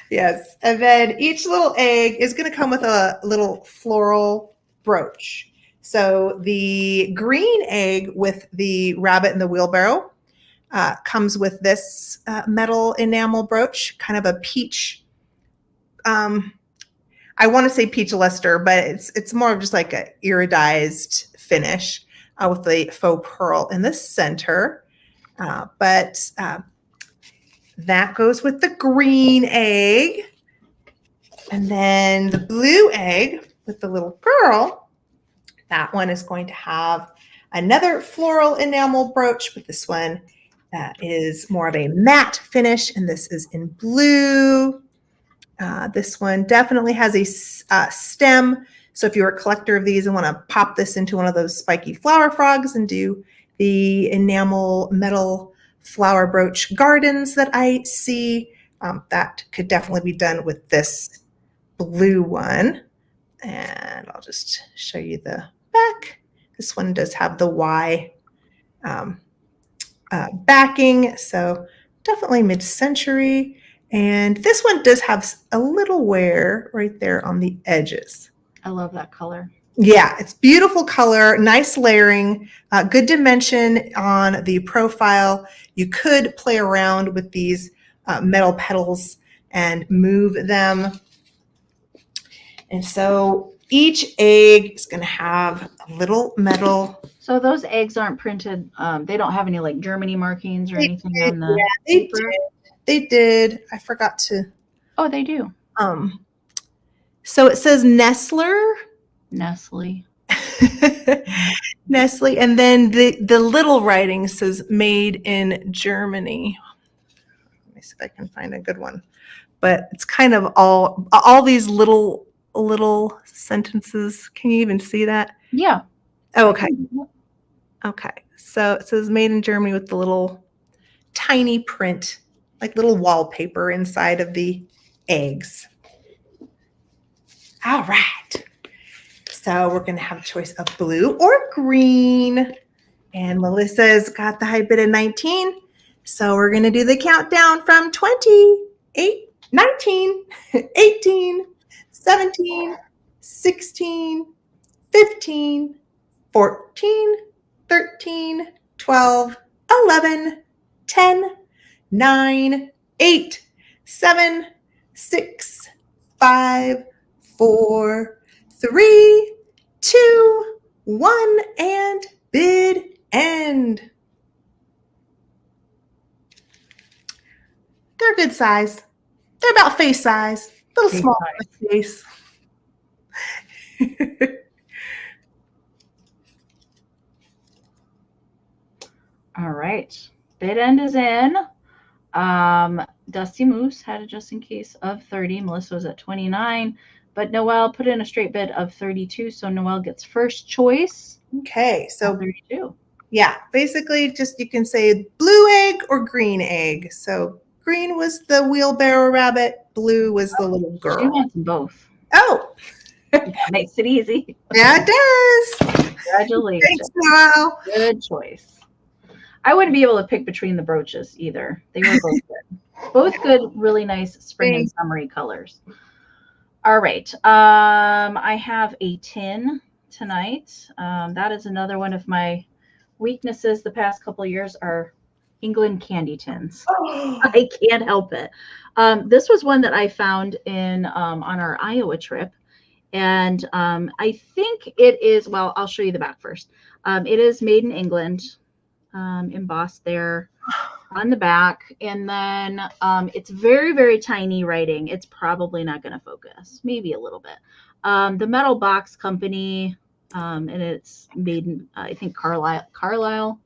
Yes. And then each little egg is going to come with a little floral brooch. So the green egg with the rabbit and the wheelbarrow comes with this metal enamel brooch, kind of a peach. I want to say peach luster, but it's more of just like an iridized finish with the faux pearl in the center. But that goes with the green egg. And then the blue egg with the little girl, that one is going to have another floral enamel brooch, but this one is more of a matte finish, and this is in blue. This one definitely has a stem. So if you're a collector of these and want to pop this into one of those spiky flower frogs and do the enamel metal flower brooch gardens that I see, that could definitely be done with this blue one. And I'll just show you the back. This one does have the Y backing, so definitely mid-century. And this one does have a little wear right there on the edges. I love that color. Yeah, it's beautiful color, nice layering, good dimension on the profile. You could play around with these metal petals and move them. And so each egg is going to have a little metal. So those eggs aren't printed. They don't have any like Germany markings or anything on the paper. They did. I forgot to. Oh, they do. So it says Nestle. Nestle. Nestle. And then the little writing says made in Germany. Let me see if I can find a good one. But it's kind of all these little sentences. Can you even see that? Yeah. Oh, okay. Okay. So it says made in Germany with the little tiny print, like little wallpaper inside of the eggs. All right. So we're going to have a choice of blue or green. And Melissa's got the high bid of 19. So we're going to do the countdown from 20, 19, 18, 17, 16, 15, 14, 13, 12, 11, 10, 9, 8, 7, 6, 5, 4, 3, 2, 1, and bid end. They're good size. They're about face size. A little small face. All right. Bid end is in. Dusty Moose had a just in case of 30. Melissa was at 29. But Noelle put in a straight bid of 32. So Noelle gets first choice. Okay. So 32. Yeah. Basically, just you can say blue egg or green egg. So green was the wheelbarrow rabbit. Blue was the little girl. She wants them both. Oh. That makes it easy. Yeah, it does. Congratulations. Thanks, Noelle. Good choice. I wouldn't be able to pick between the brooches either. They were both good. Both good, really nice spring and summery colors. All right. I have a tin tonight. That is another one of my weaknesses the past couple of years are England candy tins. Oh. I can't help it. This was one that I found in on our Iowa trip. And I think it is, well, I'll show you the back first. It is made in England, embossed there on the back. And then it's very, very tiny writing. It's probably not going to focus, maybe a little bit. The Metal Box Company, and it's made in, I think, Carlisle,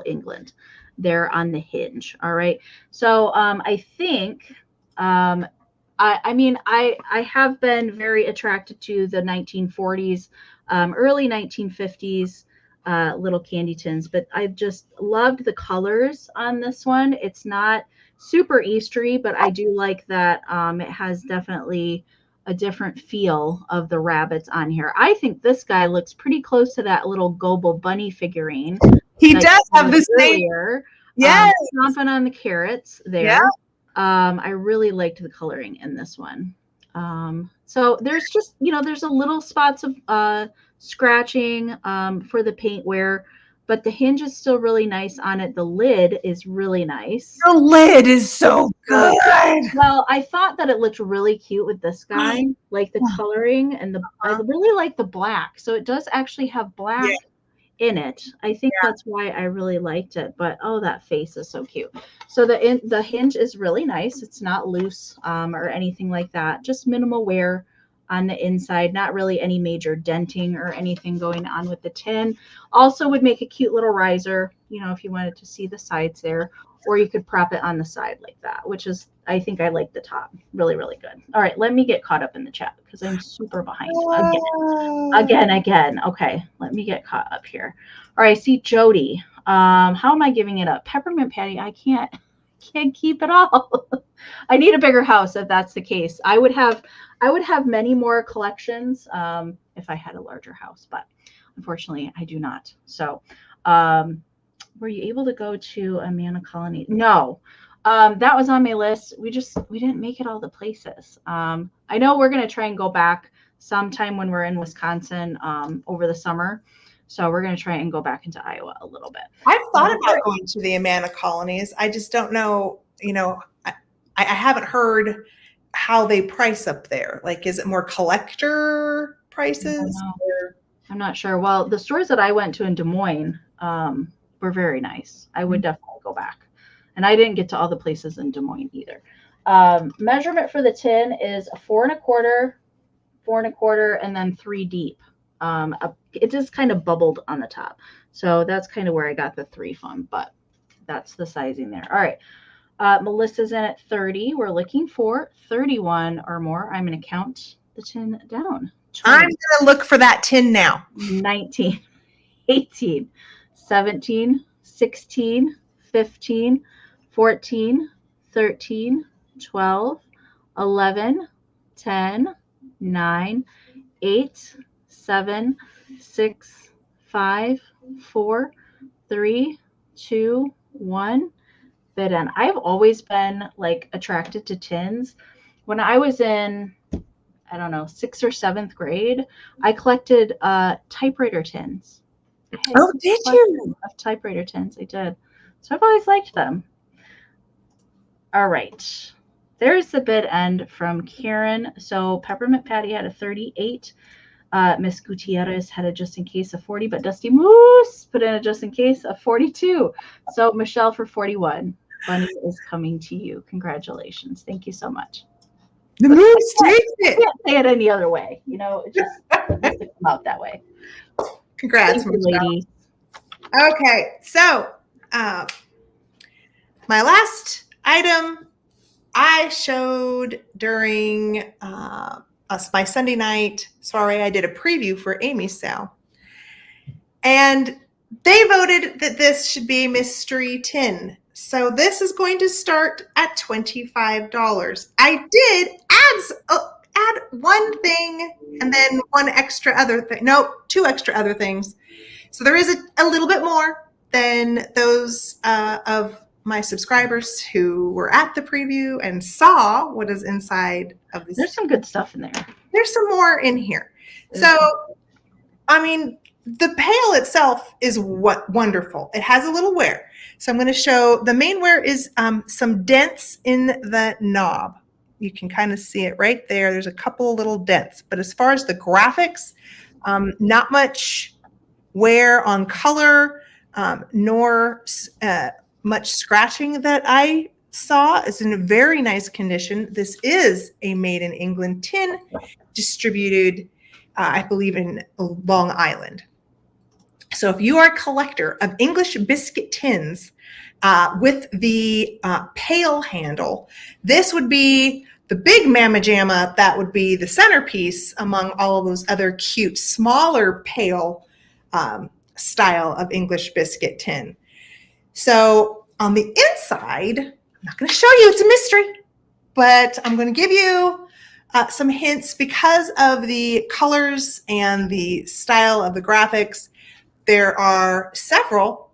England. They're on the hinge. All right. So I think, I mean, I have been very attracted to the 1940s, early 1950s little candy tins, but I just loved the colors on this one. It's not super Eastery, but I do like that it has definitely a different feel of the rabbits on here. I think this guy looks pretty close to that little Goble bunny figurine. He does have the same. Yes. Stomping on the carrots there. Yeah. I really liked the coloring in this one. So there's just, there's a little spots of scratching for the paint wear, but the hinge is still really nice on it. The lid is really nice. The lid is so good. Well, I thought that it looked really cute with this guy, like the coloring and I really like the black. So it does actually have black in it. I think that's why I really liked it. But oh, that face is so cute. So the hinge is really nice. It's not loose or anything like that. Just minimal wear on the inside. Not really any major denting or anything going on with the tin. Also would make a cute little riser, you know, if you wanted to see the sides there, or you could prop it on the side like that, which is, I think I like the top. Really, really good. All right, let me get caught up in the chat because I'm super behind again. Okay, let me get caught up here. All right, I see Jody. How am I giving it up? Peppermint patty, I can't keep it all. I need a bigger house if that's the case. I would have many more collections if I had a larger house, but unfortunately I do not. So were you able to go to Amana Colony? No. That was on my list. We didn't make it all the places. I know we're going to try and go back sometime when we're in Wisconsin over the summer. So we're going to try and go back into Iowa a little bit. I've thought about going to the Amana colonies. I just don't know, you know, I haven't heard how they price up there. Like, is it more collector prices? I'm not sure. Well, the stores that I went to in Des Moines were very nice. I would definitely go back. And I didn't get to all the places in Des Moines either. Measurement for the tin is 4 1/4, and then 3 deep. It just kind of bubbled on the top. So that's kind of where I got the 3 from, but that's the sizing there. All right. Melissa's in at 30. We're looking for 31 or more. I'm going to count the tin down. 20, I'm going to look for that tin now. 19, 18, 17, 16, 15, 14, 13, 12, 11, 10, 9, 8, 7, 6, 5, 4, 3, 2, 1. Bid in. I've always been like attracted to tins. When I was in, I don't know, 6th or 7th grade, I collected typewriter tins. Oh, did you? Typewriter tins, I did. So I've always liked them. All right. There's the bid end from Karen. So Peppermint Patty had a 38. Miss Gutierrez had a just in case of 40, but Dusty Moose put in a just in case of 42. So Michelle for 41. Bunny is coming to you. Congratulations. Thank you so much. The Moose takes it. I can't say it any other way. You know, it just has to come out that way. Congrats, Thank you, lady. Okay, so my last item I showed during my Sunday night. Sorry, I did a preview for Amy's sale. And they voted that this should be a mystery tin. So this is going to start at $25. I did add one thing and then one extra other thing. No, 2 extra other things. So there is a little bit more than those of my subscribers who were at the preview and saw what is inside of this. There's some good stuff in there. There's some more in here. So, I mean, the pail itself is wonderful. It has a little wear. So I'm going to show the main wear is some dents in the knob. You can kind of see it right there. There's a couple of little dents. But as far as the graphics, not much wear on color, nor much scratching that I saw. It's in a very nice condition. This is a made in England tin distributed, I believe, in Long Island. So if you are a collector of English biscuit tins with the pail handle, this would be the big mamma jamma. That would be the centerpiece among all of those other cute, smaller pail style of English biscuit tin. So on the inside, I'm not going to show you, it's a mystery, but I'm going to give you some hints because of the colors and the style of the graphics. There are several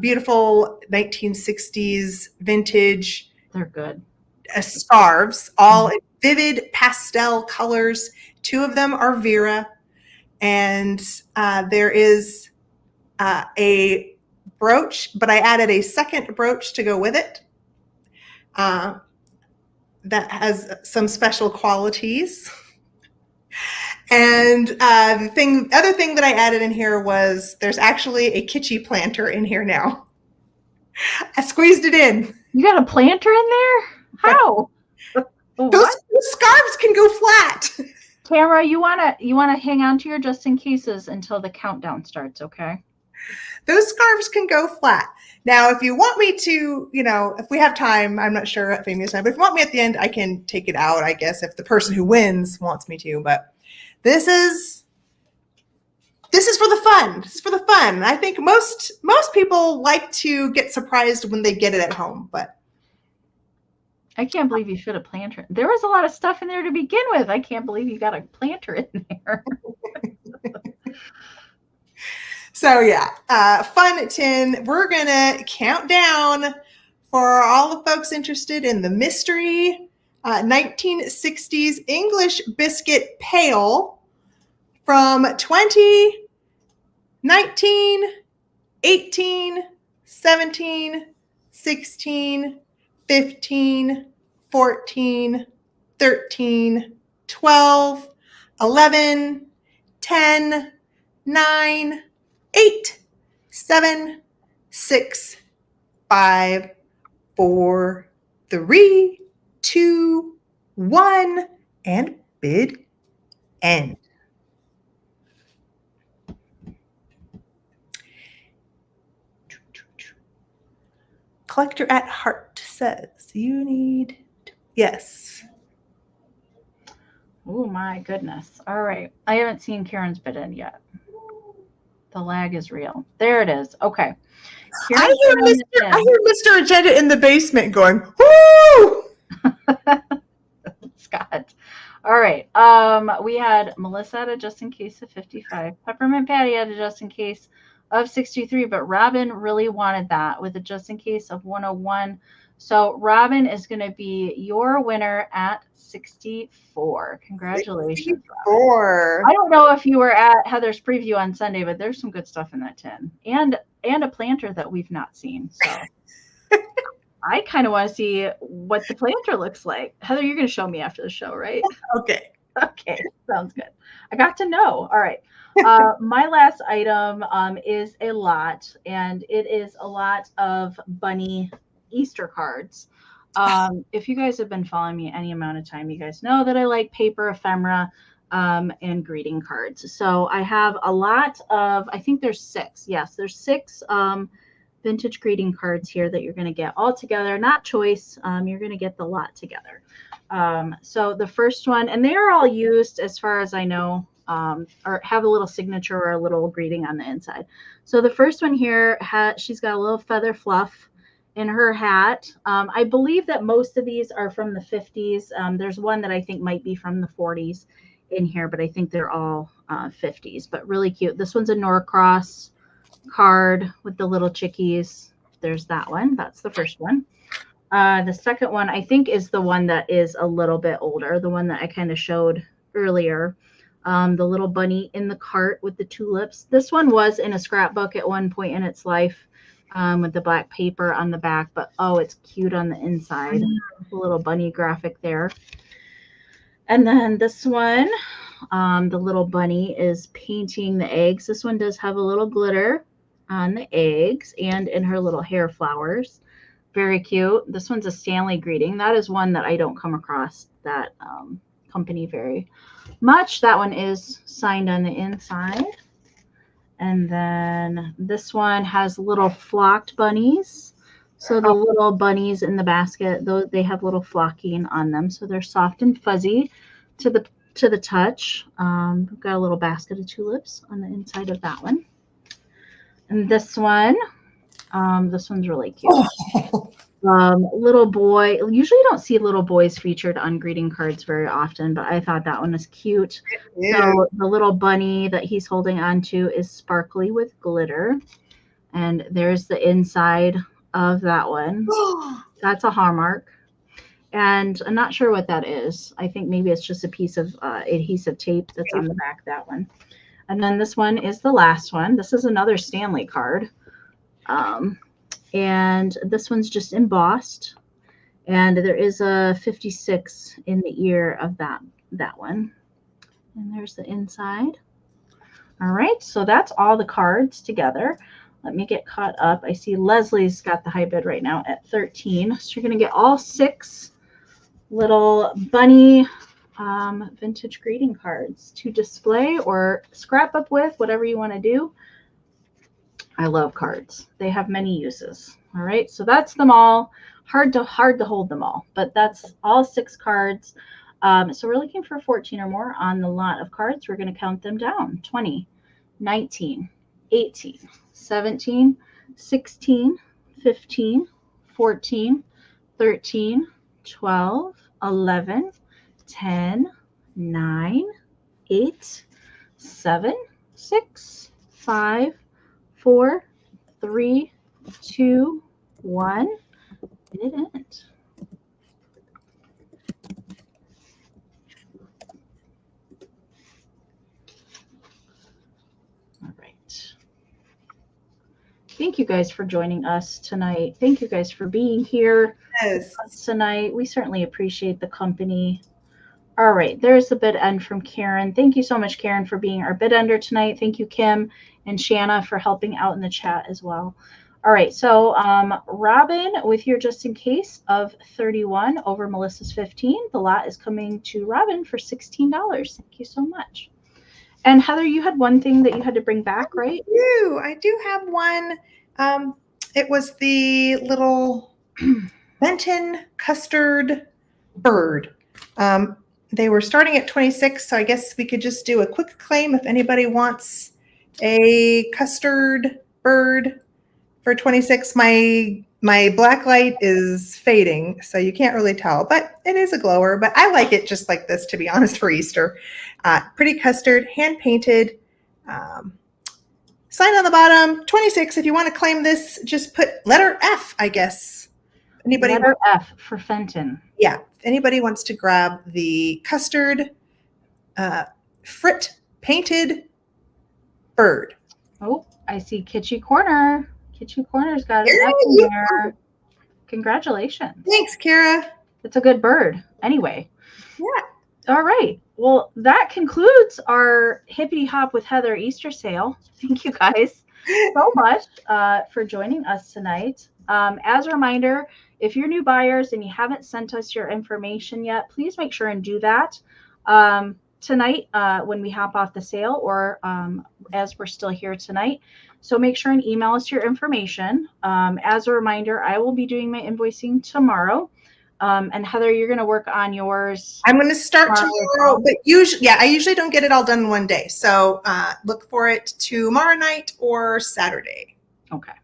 beautiful 1960s vintage. They're good. Scarves, all in vivid pastel colors. 2 of them are Vera, and there is a brooch, but I added a second brooch to go with it that has some special qualities. And the other thing that I added in here was there's actually a kitschy planter in here now. I squeezed it in. You got a planter in there? How? Those What? scarves can go flat. Tamara, you wanna hang on to your just in cases until the countdown starts, okay? Those scarves can go flat. Now, if you want me to, if we have time, I'm not sure at Amy's time, but if you want me at the end, I can take it out, I guess, if the person who wins wants me to. But this is for the fun. This is for the fun. I think most people like to get surprised when they get it at home, but I can't believe you should have planter. There was a lot of stuff in there to begin with. I can't believe you got a planter in there. So yeah, fun tin. We're gonna count down for all the folks interested in the mystery 1960s English biscuit pail from 20, 19, 18, 17, 16, 15, 14, 13, 12, 11, 10, 9, 8, 7, 6, 5, 4, 3, 2, 1, and bid end. Collector at Heart says you need yes. Oh my goodness. All right. I haven't seen Karen's bid in yet. The lag is real. There it is. Okay. I hear Mr. Agenda in the basement going, woo! Scott. All right. We had Melissa at a just in case of 55, Peppermint Patty at a just in case of 63, but Robin really wanted that with a just in case of 101. So Robin is going to be your winner at 64. Congratulations, 64. Robin. I don't know if you were at Heather's preview on Sunday, but there's some good stuff in that tin, and a planter that we've not seen. So I kind of want to see what the planter looks like. Heather, you're going to show me after the show, right? Okay. Okay, sounds good. I got to know. All right. My last item is a lot, and it is a lot of bunny Easter cards. If you guys have been following me any amount of time, you guys know that I like paper ephemera and greeting cards. So I have a lot of, I think there's 6. Yes, there's 6 vintage greeting cards here that you're going to get all together, not choice. You're going to get the lot together. So the first one, and they are all used as far as I know, or have a little signature or a little greeting on the inside. So the first one here, she's got a little feather fluff in her hat. I believe that most of these are from the 50s. There's one that I think might be from the 40s in here, but I think they're all 50s, but really cute. This one's a Norcross card with the little chickies. There's that one. That's the first one. The second one, I think, is the one that is a little bit older, the one that I kind of showed earlier. The little bunny in the cart with the tulips. This one was in a scrapbook at one point in its life with the black paper on the back, but oh, it's cute on the inside. The little bunny graphic there. And then this one, the little bunny is painting the eggs. This one does have a little glitter on the eggs and in her little hair flowers. Very cute. This one's a Stanley greeting. That is one that I don't come across that company very much. That one is signed on the inside. And then this one has little flocked bunnies. So the little bunnies in the basket, they have little flocking on them. So they're soft and fuzzy to the touch. We've got a little basket of tulips on the inside of that one. And this one's really cute. Little boy. Usually you don't see little boys featured on greeting cards very often, but I thought that one was cute. Yeah. So the little bunny that he's holding onto is sparkly with glitter. And there's the inside of that one. That's a Hallmark. And I'm not sure what that is. I think maybe it's just a piece of adhesive tape that's on the back of that one. And then this one is the last one. This is another Stanley card. And this one's just embossed. And there is a 56 in the ear of that one. And there's the inside. All right, so that's all the cards together. Let me get caught up. I see Leslie's got the high bid right now at 13. So you're going to get all 6 little bunny vintage greeting cards to display or scrap up with, whatever you want to do. I love cards. They have many uses. All right, so that's them all. Hard to hold them all, but that's all 6 cards. So we're looking for 14 or more on the lot of cards. We're going to count them down. 20, 19, 18, 17, 16, 15, 14, 13, 12, 11, 10, 9, 8, 7, 6, 5, 4, 3, 2, 1. It ends. All right. Thank you guys for joining us tonight. Thank you guys for being here tonight. We certainly appreciate the company. All right, there's the bid end from Karen. Thank you so much, Karen, for being our bid ender tonight. Thank you, Kim and Shanna, for helping out in the chat as well. All right, so Robin, with your just in case of 31 over Melissa's 15, the lot is coming to Robin for $16. Thank you so much. And Heather, you had one thing that you had to bring back, right? I do have one. It was the little Fenton custard bird. They were starting at 26, so I guess we could just do a quick claim if anybody wants a custard bird for 26. My black light is fading, so you can't really tell, but it is a glower. But I like it just like this, to be honest, for Easter. Pretty custard, hand painted. Sign on the bottom, 26. If you want to claim this, just put letter F, I guess. Anybody letter F for Fenton. Yeah. If anybody wants to grab the custard frit painted bird. Oh, I see Kitschy Corner. Kitschy Corner's got an F in there. Congratulations. Thanks, Kara. It's a good bird. Anyway. Yeah. All right. Well, that concludes our Hippity Hop with Heather Easter sale. Thank you guys so much for joining us tonight. As a reminder, if you're new buyers and you haven't sent us your information yet, please make sure and do that tonight when we hop off the sale or as we're still here tonight. So make sure and email us your information. As a reminder, I will be doing my invoicing tomorrow. And Heather, you're going to work on yours. I'm going to start tomorrow, but I usually don't get it all done in one day. So look for it tomorrow night or Saturday. Okay.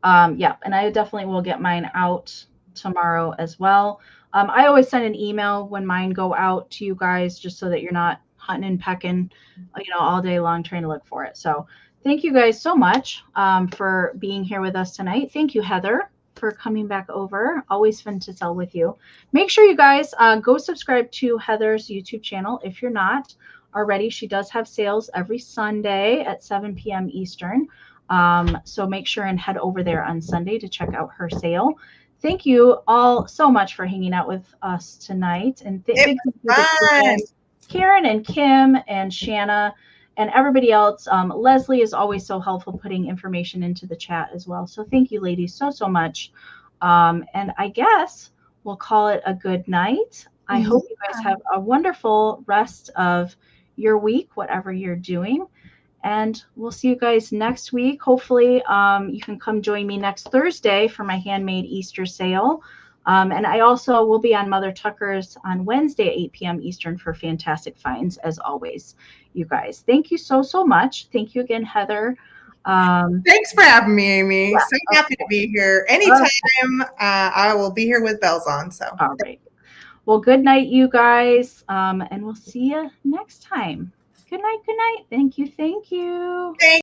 Yeah, and I definitely will get mine out tomorrow as well. I always send an email when mine go out to you guys, just so that you're not hunting and pecking, all day long trying to look for it. So thank you guys so much for being here with us tonight. Thank you, Heather, for coming back over. Always fun to sell with you. Make sure you guys go subscribe to Heather's YouTube channel if you're not already. She does have sales every Sunday at 7 p.m. Eastern. So make sure and head over there on Sunday to check out her sale. Thank you all so much for hanging out with us tonight. And thank you to Karen and Kim and Shanna and everybody else. Leslie is always so helpful putting information into the chat as well. So thank you, ladies, so much. And I guess we'll call it a good night. I hope you guys have a wonderful rest of your week, whatever you're doing. And we'll see you guys next week. Hopefully you can come join me next Thursday for my Handmade Easter sale. And I also will be on Mother Tucker's on Wednesday at 8 p.m. Eastern for fantastic finds, as always, you guys. Thank you so much. Thank you again, Heather. Thanks for having me, Amy. Yeah, so happy to be here. Anytime I will be here with bells on. So all right. Well, good night, you guys. And we'll see you next time. Good night. Good night. Thank you. Thank you.